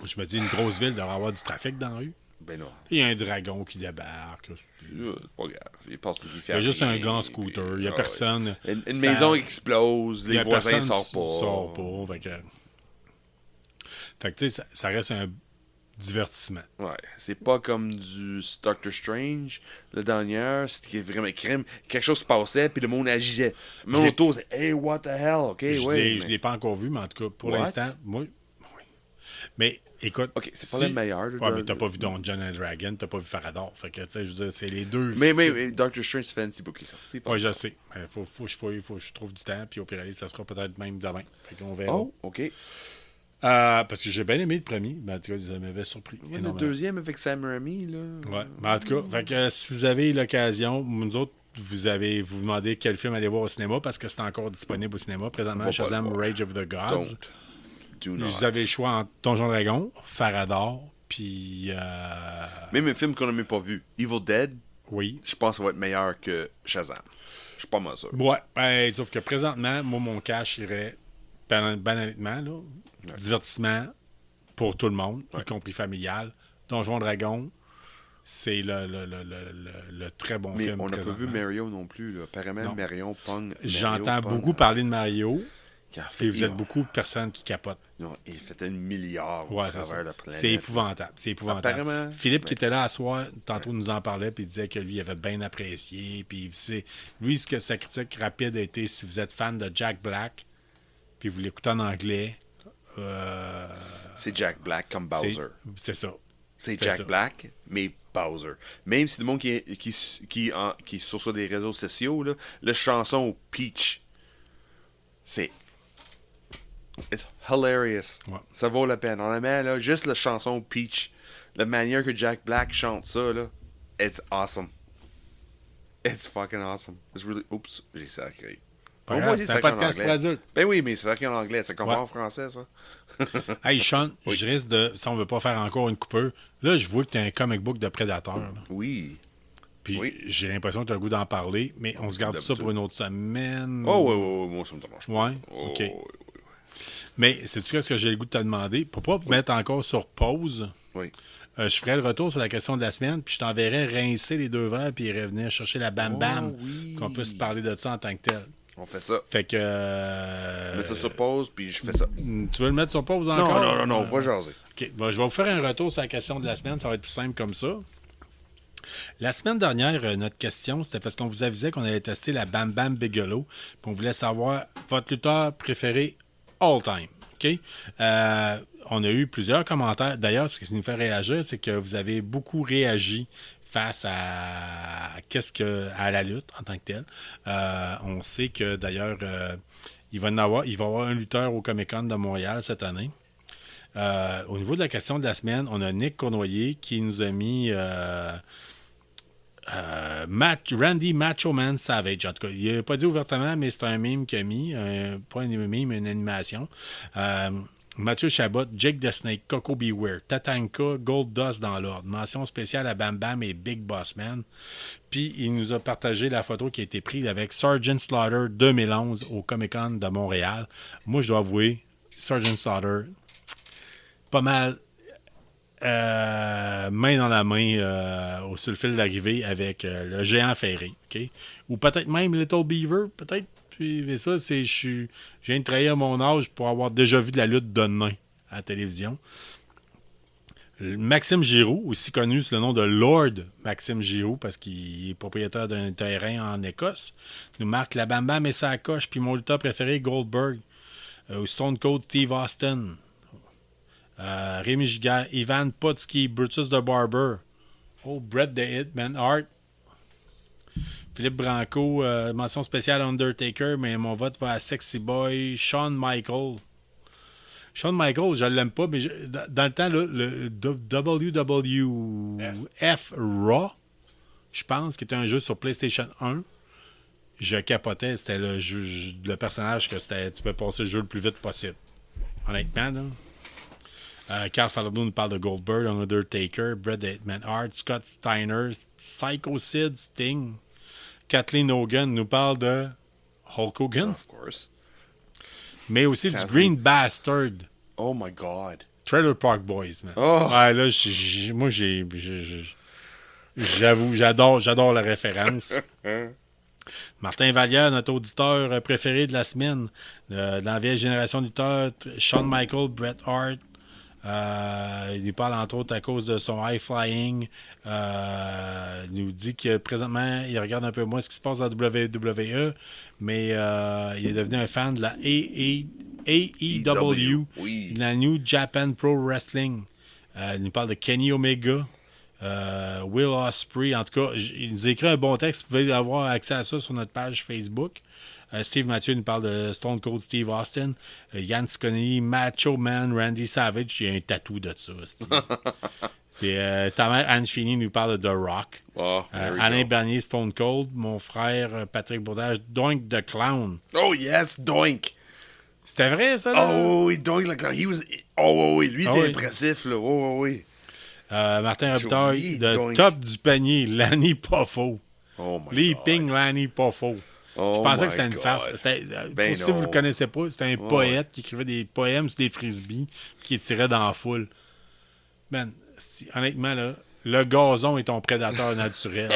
je me dis, une grosse ville devrait avoir du trafic dans la rue. Ben non. Il y a un dragon qui débarque. C'est pas grave. Il passe Il y a juste un gars en scooter. Il n'y a personne. Une maison explose, les voisins personne sortent pas. Sort pas. Fait que tu sais, ça reste un divertissement. Ouais. C'est pas comme du Doctor Strange. Le dernier, c'était vraiment crime. Quelque chose se passait, puis le monde agissait. Le monde autour, c'est hey, what the hell? OK, Je l'ai pas encore vu, mais en tout cas, pour l'instant, moi. Oui. Mais écoute. OK, c'est pas le meilleur. Ouais, mais t'as pas vu Dungeons and Dragons, t'as pas vu Farador. Fait que, tu sais, je veux dire, c'est les deux. Mais Doctor Strange, c'est Fancy Book qui est sorti. Oui, je sais. Il faut que je trouve du temps, puis au pire, ça sera peut-être même demain. Fait qu'on verra. Oh, OK. Parce que j'ai bien aimé le premier, mais en tout cas, ça m'avait surpris. Le deuxième avec Sam Raimi, là. Ouais, mais en tout cas, fait que, si vous avez l'occasion, nous autres, vous demandez quel film aller voir au cinéma parce que c'est encore disponible au cinéma. Présentement, Shazam Rage of the Gods. Vous avez le choix entre Donjon Dragon, Farador, puis. Même un film qu'on n'a même pas vu, Evil Dead, oui. Je pense que ça va être meilleur que Shazam. Je suis pas mal sûr. Ouais, ben, sauf que présentement, moi, mon cash irait, honnêtement, là, divertissement pour tout le monde, y compris familial. Donjon Dragon, c'est le très bon Mais film. on n'a pas vu présentement. Mario non plus. Là. Apparemment, Non. Mario J'entends pogne, beaucoup parler de Mario, qui a fait- et vous êtes beaucoup de personnes qui capotent. Il fait un milliard Ouais, à c'est ça. travers la planète. C'est épouvantable. C'est épouvantable. Apparemment, Philippe, qui ouais. était là à soir, tantôt nous en parlait, puis il disait que lui, il avait bien apprécié. Puis lui, ce que sa critique rapide a été, si vous êtes fan de Jack Black, puis vous l'écoutez en anglais, C'est Jack Black comme Bowser. c'est ça. C'est c'est Jack ça. Black, mais Bowser. Même si le monde qui est sur les réseaux sociaux, là, la chanson au Peach, c'est... It's hilarious. Ouais. Ça vaut la peine. Honnêtement, là, juste la chanson au Peach, la manière que Jack Black chante ça, là, it's awesome. It's fucking awesome. It's really... Oups, j'ai sacré. Pas Au grave, moins, c'est c'est un sacré en podcast pour anglais. adultes. Ben oui, mais c'est sacré en anglais. C'est comme Ouais. en français, ça. Hey, Sean, je risque de, si on veut pas faire encore une coupure, là, je vois que tu as un comic book de Predator. Là. Oui. Puis Oui. j'ai l'impression que tu as le goût d'en parler, mais on se garde ça d'habitude. pour une autre semaine. Oh, oui, moi, ça me dérange pas. Ouais, Oh, OK. oui. Mais sais-tu ce que j'ai le goût de te demander? Pour pas mettre encore sur pause, Oui. je ferai le retour sur la question de la semaine, puis je t'enverrai rincer les 2 verres, puis revenir chercher la Bam Bam, oui. qu'on puisse parler de ça en tant que tel. On fait ça. Fait que... Mets ça sur pause, puis je fais ça. Tu veux le mettre sur pause Non, encore? non, va jaser. OK. Bon, je vais vous faire un retour sur la question de la semaine. Ça va être plus simple comme ça. La semaine dernière, notre question, c'était parce qu'on vous avisait qu'on allait tester la Bam Bam Bigelow. Puis on voulait savoir votre lutteur préféré all time. OK? On a eu plusieurs commentaires. D'ailleurs, ce qui nous fait réagir, c'est que vous avez beaucoup réagi face à à la lutte en tant que telle. On sait que d'ailleurs, il va y avoir un lutteur au Comic-Con de Montréal cette année. Au niveau de la question de la semaine, on a Nick Cournoyer qui nous a mis Randy Macho Man Savage. En tout cas, il n'a pas dit ouvertement, mais c'est un meme qu'il a mis. Pas un meme, une animation. Mathieu Chabot, Jake the Snake, Coco Beware, Tatanka, Gold Dust dans l'ordre. Mention spéciale à Bam Bam et Big Boss Man. Puis il nous a partagé la photo qui a été prise avec Sergeant Slaughter 2011 au Comic-Con de Montréal. Moi, je dois avouer, Sergeant Slaughter, pas mal main dans la main sur le fil d'arrivée avec le géant ferré. Okay? Ou peut-être même Little Beaver, peut-être. Puis ça, je viens de trahir mon âge pour avoir déjà vu de la lutte de nain à la télévision. Maxime Giroux, aussi connu sous le nom de Lord Maxime Giroux, parce qu'il est propriétaire d'un terrain en Écosse, nous marque la Bam Bam et sa coche, puis mon lutteur préféré, Goldberg, Stone Cold Steve Austin, Rémi Giguère, Ivan Putski, Brutus the Barber, Bret the Hitman Hart, Philippe Branco, mention spéciale Undertaker, mais mon vote va à Sexy Boy, Shawn Michaels. Shawn Michaels, je l'aime pas, mais dans le temps, là, le WWF Raw, je pense, qui était un jeu sur PlayStation 1, je capotais. C'était le personnage que tu peux passer le jeu le plus vite possible. Honnêtement, là. Carl Falado nous parle de Goldberg, Undertaker, Bret the Hitman Hart, Scott Steiner, Psycho Sid, Sting. Kathleen Hogan nous parle de Hulk Hogan, Of course. mais aussi Kathleen. du Green Bastard, Oh my God. Trailer Park Boys. Man. Oh. Ouais, là, moi, j'avoue, j'adore la référence. Martin Vallière, notre auditeur préféré de la semaine, dans la vieille génération lutteurs, Shawn Michaels, Bret Hart. Il nous parle entre autres à cause de son high flying. Il nous dit que présentement, il regarde un peu moins ce qui se passe à WWE, mais il est devenu un fan de la AEW, oui. de la New Japan Pro Wrestling. Il nous parle de Kenny Omega, Will Ospreay. En tout cas, il nous écrit un bon texte. Vous pouvez avoir accès à ça sur notre page Facebook. Steve Mathieu nous parle de Stone Cold Steve Austin. Yann Sconny, Macho Man, Randy Savage. Il y a un tatou de ça. Ta mère Anne Fini nous parle de The Rock. Oh, there we Alain go. Bernier, Stone Cold. Mon frère Patrick Bourdage, Doink the Clown. Oh yes, Doink. C'était vrai, ça? Là? Oh oui, Doink, like, he was... Oh oui, lui, il était oui. impressif, là. Oh oui. Martin J'ai Robitaille, oublié de Doink. top du panier, Lanny Poffo. Oh my Leaping God. Lanny Poffo. Oh Je pensais my que c'était une God. farce. Ben pour si vous ne le non. connaissez pas, c'était un poète qui écrivait des poèmes sur des frisbees qui tirait dans la foule. Man, honnêtement, là, Le gazon est ton prédateur naturel.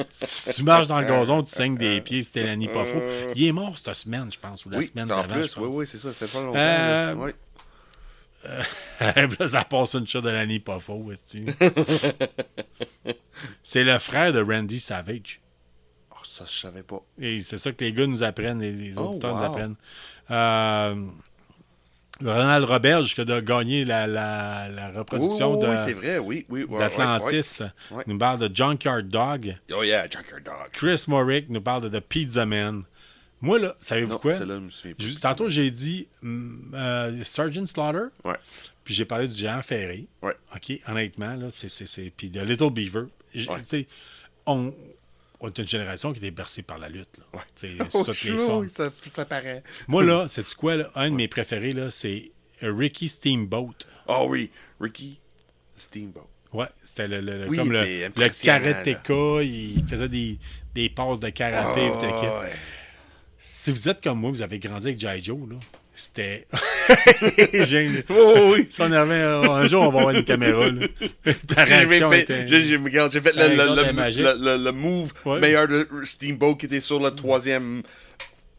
Si tu marches dans le gazon, tu saignes des pieds si t'es l'année pas faux. Il est mort cette semaine, je pense, ou la semaine en d'avant. plus, oui, c'est ça fait pas longtemps. Là. Oui. Là, ça passe une shot de l'année pas faux. C'est le frère de Randy Savage. Oh, ça, je savais pas. Et c'est ça que les gars nous apprennent, les auditeurs nous wow. apprennent. Ronald Roberge, qui a gagné la reproduction Oui, c'est vrai, oui. d'Atlantis, ouais. nous parle de Junkyard Dog. Oh yeah, Junkyard Dog. Chris Morrick nous parle de The Pizza Man. Moi, là, savez-vous quoi? Celle-là, je me souviens pas. Tantôt, j'ai dit Sergeant Slaughter, Ouais. puis j'ai parlé du géant ferré. Ouais. OK, honnêtement, là, c'est... Puis de Little Beaver. Tu sais, on est une génération qui est bercée par la lutte. Là. Ouais. C'est toutes les formes. Ça paraît. Moi, là, sais-tu quoi? Là? Un de mes préférés, là, c'est Ricky Steamboat. Oh oui, Ricky Steamboat. Ouais, c'était Oui, comme il le était impressionnant, karatéka. Il faisait des passes de karaté. Ouais. Si vous êtes comme moi, vous avez grandi avec G.I. Joe, là. C'était. Oui. Si on avait un jour, on va avoir une caméra. Là. Ta réaction était... J'ai fait le move Ouais. meilleur de Steamboat qui était sur le troisième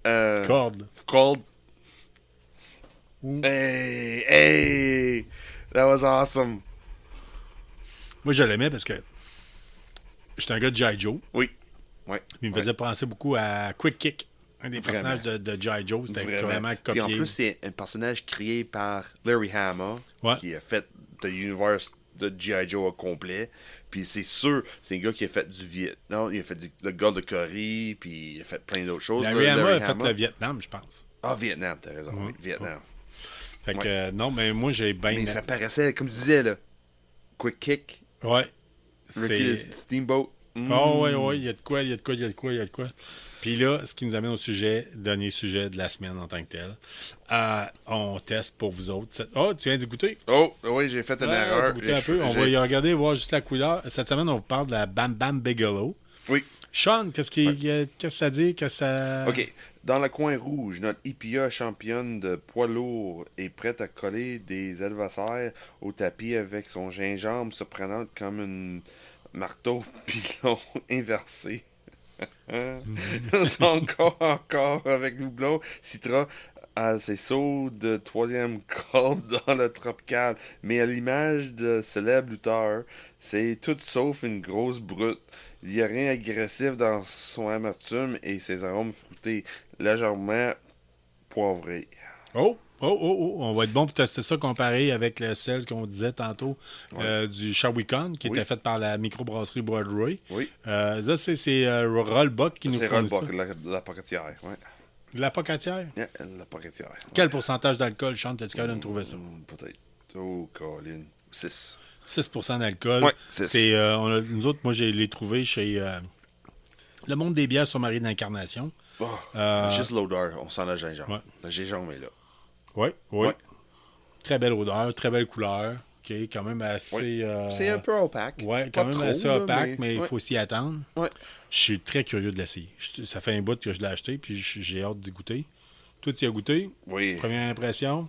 corde. called. Hey, that was awesome. Moi, je l'aimais parce que j'étais un gars de G.I. Joe. Oui. Ouais. Il me faisait penser beaucoup à Quick Kick, un des personnages de G.I. Joe. C'était vraiment Puis copié. en plus, c'est un personnage créé par Larry Hama qui a fait l'univers de G.I. Joe au complet. Puis c'est sûr, c'est un gars qui a fait du Vietnam, il a fait le gars de Corée, puis il a fait plein d'autres choses. Larry Hama a fait le Vietnam, je pense. Ah, Vietnam, t'as raison, oui, Vietnam. Fait que, non, mais moi, j'ai bien... Mais ça paraissait, comme tu disais, là, Quick Kick, Ouais. Ricky Steamboat. Oh, ouais, il y a de quoi. Puis là, ce qui nous amène au dernier sujet de la semaine en tant que tel. On teste pour vous autres. Oh, tu viens d'y goûter? Oh, oui, j'ai fait une erreur. Tu goûté un peu. On va y regarder, voir juste la couleur. Cette semaine, on vous parle de la Bam Bam Bigelow. Oui. Sean, qu'est-ce que ça dit? OK. Dans le coin rouge, notre IPA championne de poids lourd est prête à coller des adversaires au tapis avec son gingembre surprenante comme un marteau pilon inversé. Son corps encore avec l'houblon citera à ses sauts de troisième corde dans le tropical. Mais à l'image de célèbre lutteur, c'est tout sauf une grosse brute. Il n'y a rien agressif dans son amertume et ses arômes fruités, légèrement poivrés. Oh! On va être bon pour tester ça comparé avec celle qu'on disait tantôt du Shawicon, qui était faite par la microbrasserie Broadway. Oui. Là, c'est Rollbuck qui nous fournit ça. C'est Rollbuck, la pocatière. Ouais. La pocatière? Yeah, la pocatière. Ouais. Quel pourcentage d'alcool, Sean, t'es-tu capable de me trouver ça? Peut-être. Oh, Colin. 6. 6% d'alcool. Ouais, 6. Nous autres, moi, je l'ai trouvé chez Le Monde des bières sur Marie d'Incarnation. Oh, juste l'odeur, on sent le gingembre. Ouais. Le gingembre est là. Oui. Ouais. Très belle odeur, très belle couleur. OK, quand même assez... C'est un peu opaque. Oui, quand même assez opaque, mais il ouais. faut s'y attendre. Ouais. Je suis très curieux de l'essayer. Ça fait un bout que je l'ai acheté, puis j'ai hâte d'y goûter. Toi, tu y as goûté? Oui. Première impression?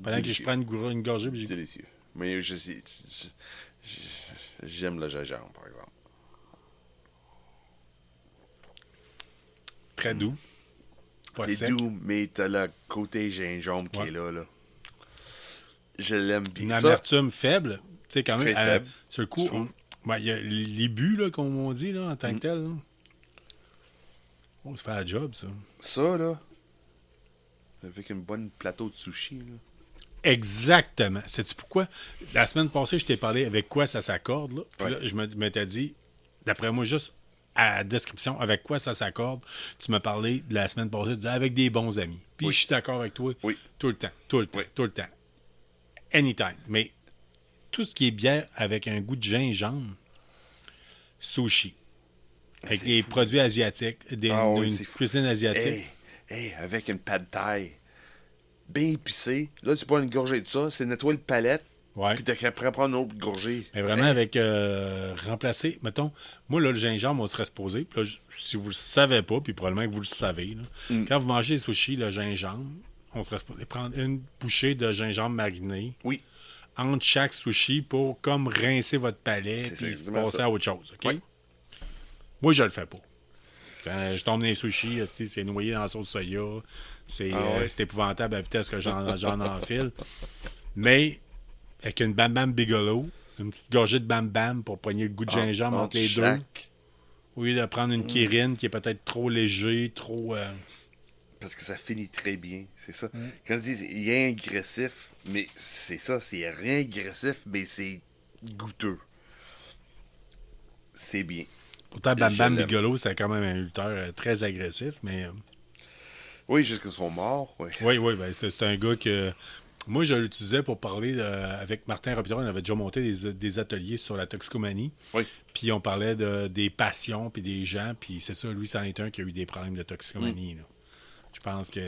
Pendant que je prends une gorgée, puis Délicieux. Mais j'aime le gingembre, par exemple. Très doux. Pas C'est sec. doux, mais t'as le côté gingembre qui est là. Je l'aime bien. Une Ça, amertume faible. Tu sais, quand même, Très faible, sur le coup, je trouve. il y a les buts, là, comme on dit, là, en tant que tel. Là. Oh, ça fait la job, ça. ça, là, avec une bonne plateau de sushi, là. Exactement. Sais-tu pourquoi? La semaine passée, je t'ai parlé avec quoi ça s'accorde. Là. Puis Ouais. là, je m'étais dit, d'après moi, juste à la description, avec quoi ça s'accorde, tu m'as parlé de la semaine passée, tu disais avec des bons amis. Puis Oui. je suis d'accord avec toi. Oui. Tout le temps. Oui. Tout le temps. Anytime. Mais tout ce qui est bière avec un goût de gingembre, sushi. Avec C'est des fou. produits asiatiques, Oui, une c'est fou. cuisine asiatique. Hey, avec une pad thai bien épicée. Là, tu bois une gorgée de ça, c'est nettoyer le palette, Ouais. puis t'es prêt à prendre une autre gorgée. Mais vraiment Hey, avec remplacer, mettons, moi là, le gingembre, on serait supposé, puis là, si vous le savez pas, puis probablement que vous le savez, là, quand vous mangez des sushis, le gingembre, on serait supposé prendre une bouchée de gingembre mariné Oui. entre chaque sushi pour comme rincer votre palais C'est puis exactement passer ça. à autre chose. OK? Oui. Moi, je le fais pas. Quand je tombe dans les sushis, c'est noyé dans la sauce soya. C'est c'est épouvantable à la vitesse que j'en enfile. Mais avec une Bam Bam Bigelow, une petite gorgée de Bam Bam pour poigner le goût de gingembre entre les deux. Au lieu de prendre une Kirin qui est peut-être trop léger, trop... Parce que ça finit très bien, c'est ça. Quand ils disent rien agressif, mais c'est ça, c'est rien agressif, mais c'est goûteux. C'est bien. Pourtant, Bam Je Bam l'aime. Bigelow, c'était quand même un lutteur très agressif, mais... Oui, jusqu'à son mort, oui. Oui, ben, c'est un gars que... Moi, je l'utilisais pour parler avec Martin Robillard. On avait déjà monté des ateliers sur la toxicomanie. Oui. Puis on parlait des passions, puis des gens. Puis c'est ça, lui, c'en est un qui a eu des problèmes de toxicomanie. Là. Je pense que...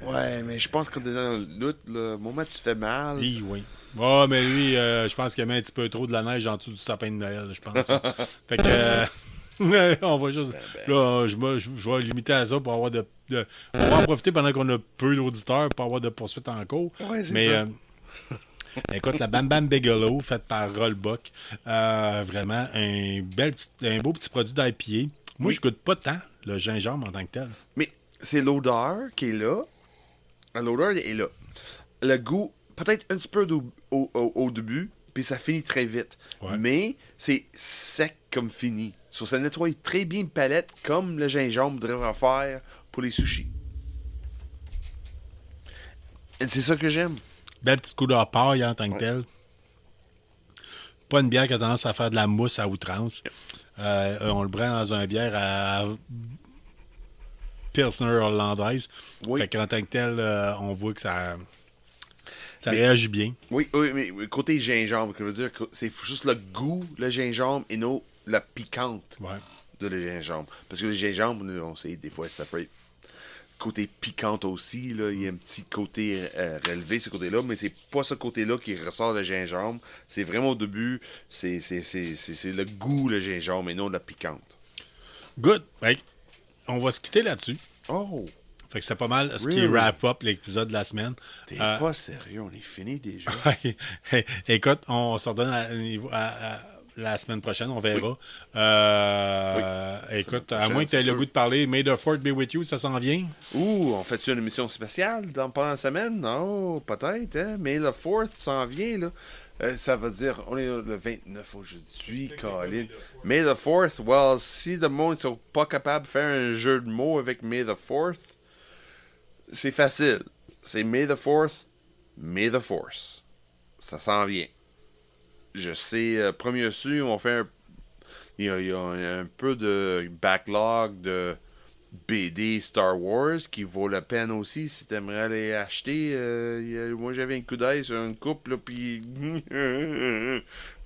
Ouais, mais je pense que dans le lutte, le moment où tu fais mal... Oui. Oh, mais lui, je pense qu'il met un petit peu trop de la neige en dessous du sapin de Noël, je pense. Fait que... on va juste... Là, je vais limiter à ça pour avoir on va en profiter pendant qu'on a peu d'auditeurs pour avoir de poursuites en cours. Ouais, c'est Mais, ça. écoute, la Bam Bam Bigelow, faite par Rollbuck, vraiment un beau petit produit d'IPA. Moi, je goûte pas tant le gingembre en tant que tel. Mais c'est l'odeur qui est là. L'odeur est là. Le goût, peut-être un petit peu au début, puis ça finit très vite. Ouais. Mais c'est sec comme fini. So, ça nettoie très bien une palette comme le gingembre devrait faire pour les sushis. Et c'est ça que j'aime. Belle petite couleur paille en tant que tel. Pas une bière qui a tendance à faire de la mousse à outrance. On le prend dans une bière à Pilsner hollandaise. Oui. Fait qu'en tant que tel, on voit que ça réagit bien. Oui, mais côté gingembre, ça veut dire que c'est juste le goût, le gingembre, et non la piquante Ouais. de le gingembre. Parce que le gingembre, on sait, des fois, ça peut être côté piquante aussi. Là, il y a un petit côté relevé, ce côté-là, mais c'est pas ce côté-là qui ressort le gingembre. C'est vraiment au début, c'est le goût, le gingembre, et non la piquante. Good. Fait on va se quitter là-dessus. Oh! Fait que c'était pas mal ce qui Really? wrap up l'épisode de la semaine. T'es pas sérieux, on est fini déjà. Écoute, on se redonne à la semaine prochaine, on verra. Écoute, à moins que tu aies c'est le sûr. goût de parler, May the Fourth be with you, ça s'en vient. Ouh, on fait-tu une émission spéciale pendant la semaine? Non, peut-être, hein? Mais le 4th s'en vient, là. Ça veut dire, on est le 29 aujourd'hui, Colin. May the 4th, well, si le monde ne sont pas capables de faire un jeu de mots avec May the 4th, c'est facile. C'est May the 4th, May the Force. Ça s'en vient. Je sais, premier su, on fait il y a un peu de backlog de BD Star Wars qui vaut la peine aussi si t'aimerais les acheter. Moi j'avais un coup d'œil sur une coupe là, puis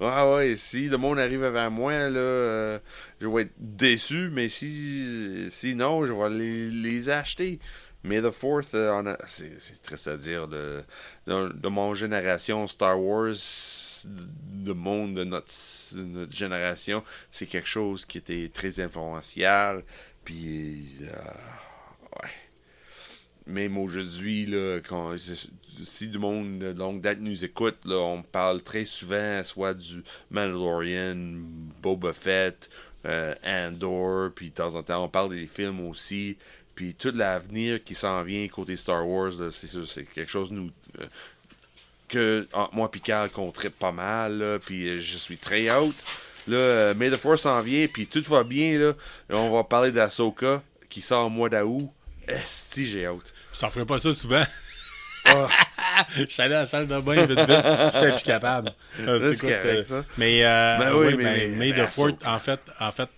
ah ouais, si le monde arrive avant moi là, je vais être déçu, mais si non, je vais les acheter. Mais The Fourth, c'est triste à dire, de mon génération Star Wars, le monde de notre génération, c'est quelque chose qui était très influential. Puis, ouais. Même aujourd'hui, là, si du monde de longue date nous écoute, là, on parle très souvent soit du Mandalorian, Boba Fett, Andor, puis de temps en temps, on parle des films aussi. Puis tout l'avenir qui s'en vient côté Star Wars, là, c'est quelque chose que moi et Carl qu'on trippe pas mal. Là, puis je suis très out. Là, May the Force s'en vient, puis tout va bien. Là, on va parler d'Ahsoka qui sort au mois d'août. Si j'ai out. Je t'en ferai pas ça souvent. Ah, Je suis allé à la salle de bain vite. J'étais plus capable. c'est correct, ça. Mais, oui, oui, mais May the Fourth, Ahsoka. en fait,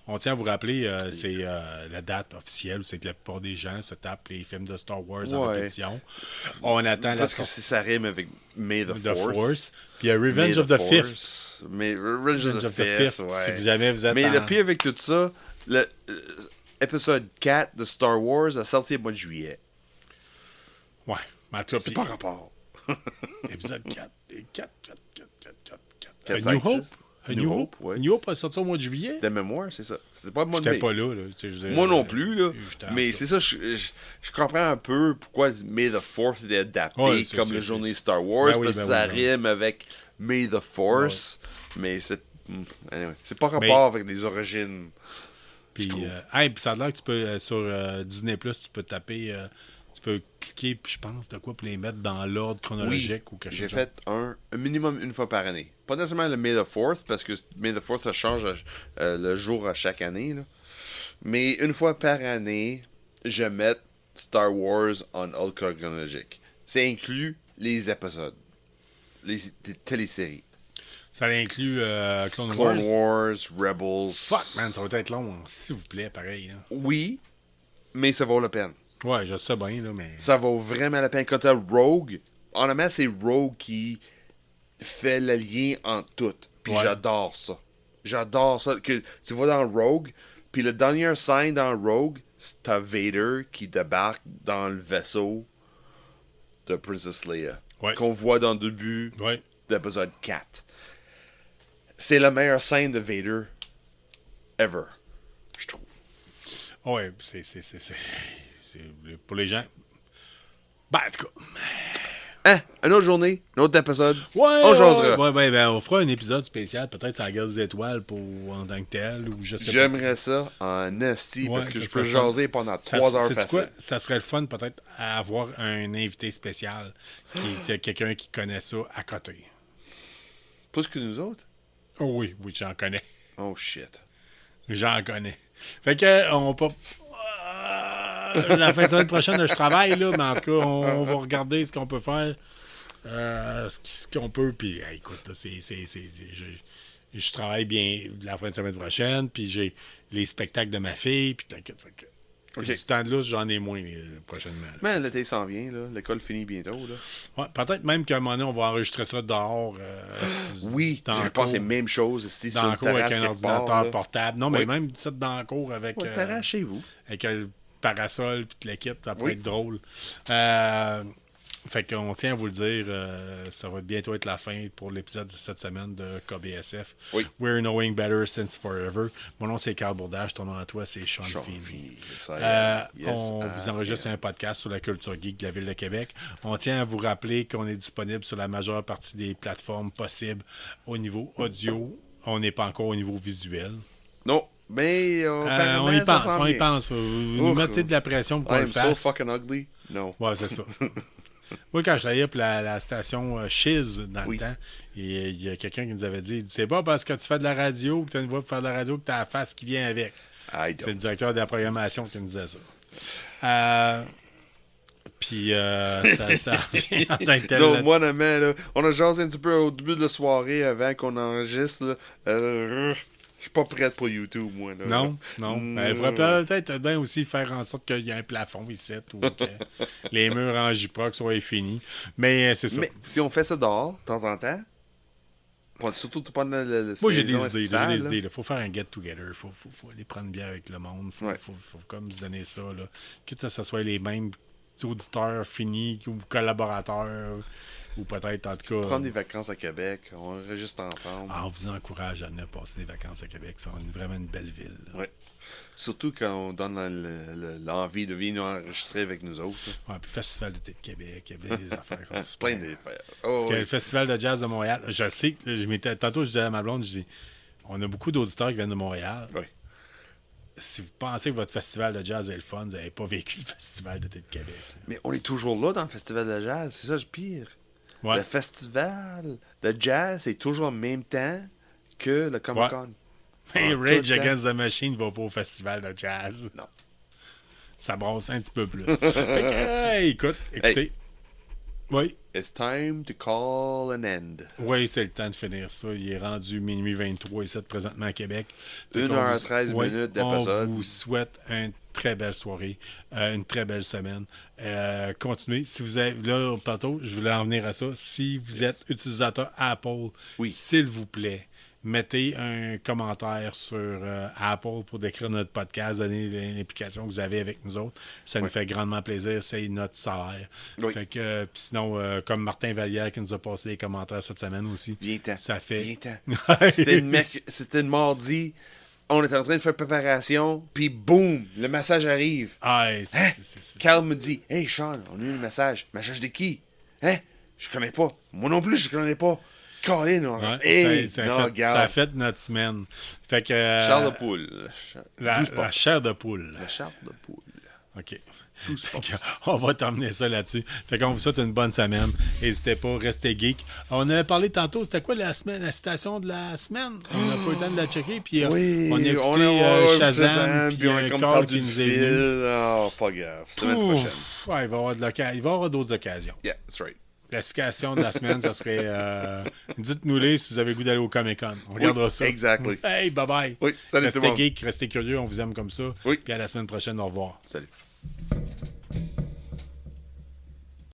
on tient à vous rappeler, c'est la date officielle où c'est que la plupart des gens se tapent les films de Star Wars en Ouais. répétition. On attend la Parce que sortie ça rime avec May the de Fourth. Force. Puis il y a Revenge May of the Fifth. Force. Mais Revenge of the Fifth, ouais. Si jamais vous êtes Mais en... le pire avec tout ça, l'épisode 4 de Star Wars a sorti au mois de juillet. Ouais. En tout cas, C'est puis- pas rapport. Épisode 4. 4. 4, A 5, New Hope. 6. New Hope, ouais. New Hope a sorti au mois de juillet. De mémoire, c'est ça. C'était pas le mois de J'étais mai. pas là. Tu sais, je veux dire, Moi non plus, là. j'étais Mais en- c'est ça, je comprends un peu pourquoi May the 4th était adapté Ouais, c'est- comme c'est- la journée c'est- Star Wars, Ben oui, parce que ben ça oui, ben oui. rime avec May the Force. Mais c'est. Anyway, c'est pas rapport avec les origines. Puis, trouve. puis ça a l'air que tu peux, sur Disney+, tu peux taper, tu peux cliquer, puis je pense, de quoi, pour les mettre dans l'ordre chronologique ou quelque chose. J'ai fait un minimum une fois par année. Pas nécessairement le May the 4th, parce que May the 4th, ça change le jour à chaque année. Là. Mais une fois par année, je mets Star Wars en ordre chronologique. Ça inclut les épisodes, les téléséries. Ça inclut Clone Clone Wars. Wars, Rebels. Fuck, man, ça va être long, s'il vous plaît, pareil. Là. Oui, mais ça vaut la peine. Ouais, je sais bien, là, mais... Ça vaut vraiment la peine. Quand t'as Rogue, honnêtement, c'est Rogue qui fait le lien entre tout. Puis Ouais. j'adore ça. J'adore ça. Que tu vas dans Rogue, puis le dernier scène dans Rogue, c'est t'as Vader qui débarque dans le vaisseau de Princess Leia. Ouais. Qu'on voit dans le début Ouais. d'épisode 4. C'est la meilleure scène de Vader ever, je trouve. Ouais, c'est pour les gens... Ben, en tout cas... Hein? Une autre journée, un autre épisode. Ouais, On jasera. ouais, ben, on fera un épisode spécial, peut-être sur la guerre des étoiles pour, en tant que tel, ou je sais pas. J'aimerais ça en esti Ouais, parce que ça je peux serait fun. jaser pendant Ça, 3 heures sais-tu facile. quoi? Ça serait le fun peut-être à avoir un invité spécial, qui est quelqu'un qui connaît ça à côté. Plus que nous autres? Oh oui, oui, j'en connais. Oh shit. J'en connais. Fait que, on peut... la fin de semaine prochaine, je travaille, là, mais en tout cas, on va regarder ce qu'on peut faire, ce qu'on peut, puis écoute, là, je travaille bien la fin de semaine prochaine, puis j'ai les spectacles de ma fille, puis t'inquiète, fait que... Ok. Du temps de lousse, j'en ai moins prochainement. Là. Mais l'été s'en vient, là. L'école finit bientôt, là. Ouais, peut-être même qu'à un moment donné, on va enregistrer ça dehors. Oui, dans j'ai le pensé cours. la même chose ici Dans sur le le cours avec terrasse un quelque part, ordinateur là. portable. Non, mais Oui. même ça dans le cours avec, Ouais, terrasse chez vous. avec le parasol puis l'équipe, ça pourrait Oui. être drôle. Fait qu'on tient à vous le dire, ça va bientôt être la fin pour l'épisode de cette semaine de KBSF. Oui. We're knowing better since forever. Mon nom, c'est Carl Bourdage. Ton nom à toi, c'est Sean Sean Feeney. Feeney, yes, I am. Yes, On I vous enregistre am. un podcast sur la culture geek de la Ville de Québec. On tient à vous rappeler qu'on est disponible sur la majeure partie des plateformes possibles au niveau audio. On n'est pas encore au niveau visuel. Non, mais on apparemment, y ça pense, s'en on y vient. pense. Vous nous Ouf. mettez de la pression pour qu'on le I'm so fasse. fucking ugly. No. Ouais, c'est ça. Moi, quand je travaillais pour la station Shiz dans Oui. le temps, il y a quelqu'un qui nous avait dit, c'est pas parce que tu fais de la radio, que tu as une voix pour faire de la radio, que tu as la face qui vient avec. I C'est le don't. directeur de la programmation qui nous disait ça. Puis ça revient en tant que tel. Non, là-dessus. moi, honnêtement, là, on a jasé un petit peu au début de la soirée avant qu'on enregistre. Là. Je suis pas prête pour YouTube, moi. Là. Non, non. Ben, il faudrait peut-être bien aussi faire en sorte qu'il y ait un plafond ici ou que les murs en J-Proc soient finis. Mais c'est ça. Mais si on fait ça dehors, de temps en temps, surtout pendant le Moi, j'ai saison des idées. estivale, J'ai des là. idées. Il faut faire un get-together. Il faut aller prendre une bière avec le monde. Il Ouais. faut comme se donner ça. Là. Quitte à ce soit les mêmes auditeurs finis ou collaborateurs. Ou peut-être, en tout cas... Prendre des vacances à Québec, on enregistre ensemble. on vous encourage à venir passer des vacances à Québec. C'est vraiment une belle ville. Là. Ouais. Surtout quand on donne l'envie de venir enregistrer avec nous autres. là. Ouais, puis Festival d'été de Québec. Il y a bien des affaires qui sont super. Plein d'affaires. Oh, Parce que oui. le Festival de jazz de Montréal, je sais, tantôt je disais à ma blonde, je dis, on a beaucoup d'auditeurs qui viennent de Montréal. Oui. Si vous pensez que votre festival de jazz est le fun, vous n'avez pas vécu le Festival d'été de Québec. là. Mais on est toujours là dans le festival de jazz, c'est ça le pire. Ouais. Le festival de jazz est toujours en même temps que le Comic-Con. Hey, En Rage tout temps. Against the Machine va pas au festival de jazz. Non. Ça brosse un petit peu plus. Fait que, écoutez. Oui. It's time to call an end. Oui, c'est le temps de finir ça. Il est rendu minuit 23 ici présentement à Québec. Fait 1 qu'on heure vous- 13 oui, minutes d'épisode. On vous souhaite une très belle soirée, une très belle semaine. Continuez. Si vous êtes là, tantôt, je voulais en venir à ça. Si vous êtes utilisateur Apple, Oui. s'il vous plaît, mettez un commentaire sur Apple pour décrire notre podcast, donner l'implication que vous avez avec nous autres. Ça nous fait grandement plaisir. C'est notre salaire. Oui. Fait que, puis sinon, comme Martin Vallière qui nous a passé les commentaires cette semaine aussi. Viens-t'en. Ça fait... Viens-t'en. C'était le mardi. On était en train de faire préparation, puis boum, le message arrive. Ah, Carl me dit, « Hey, Sean, on a eu le message. Message de qui? Hein? Je connais pas. Moi non plus, je connais pas. Colin, on... Ouais, hey, ça non, a fait notre semaine. Fait que... Chair de poule. La chair de poule. La chair de poule. OK. Fait que, on va terminer ça là-dessus. Fait qu'on vous souhaite une bonne semaine. N'hésitez pas, restez geek. On avait parlé tantôt, c'était quoi la citation de la semaine? On n'a pas eu le temps de la checker. Puis oui, on a écouté Shazam, puis on un comme call parle qui du nous est venu. Oh, pas grave. Semaine prochaine. Ouais, il va y avoir d'autres occasions. Yeah, that's right. La citation de la semaine, ça serait... dites-nous-les si vous avez le goût d'aller au Comic-Con. On regardera ça. Exactly. Hey, bye-bye. Oui, salut tout le Restez monde. geek, restez curieux, on vous aime comme ça. Oui. Puis à la semaine prochaine, au revoir. Salut.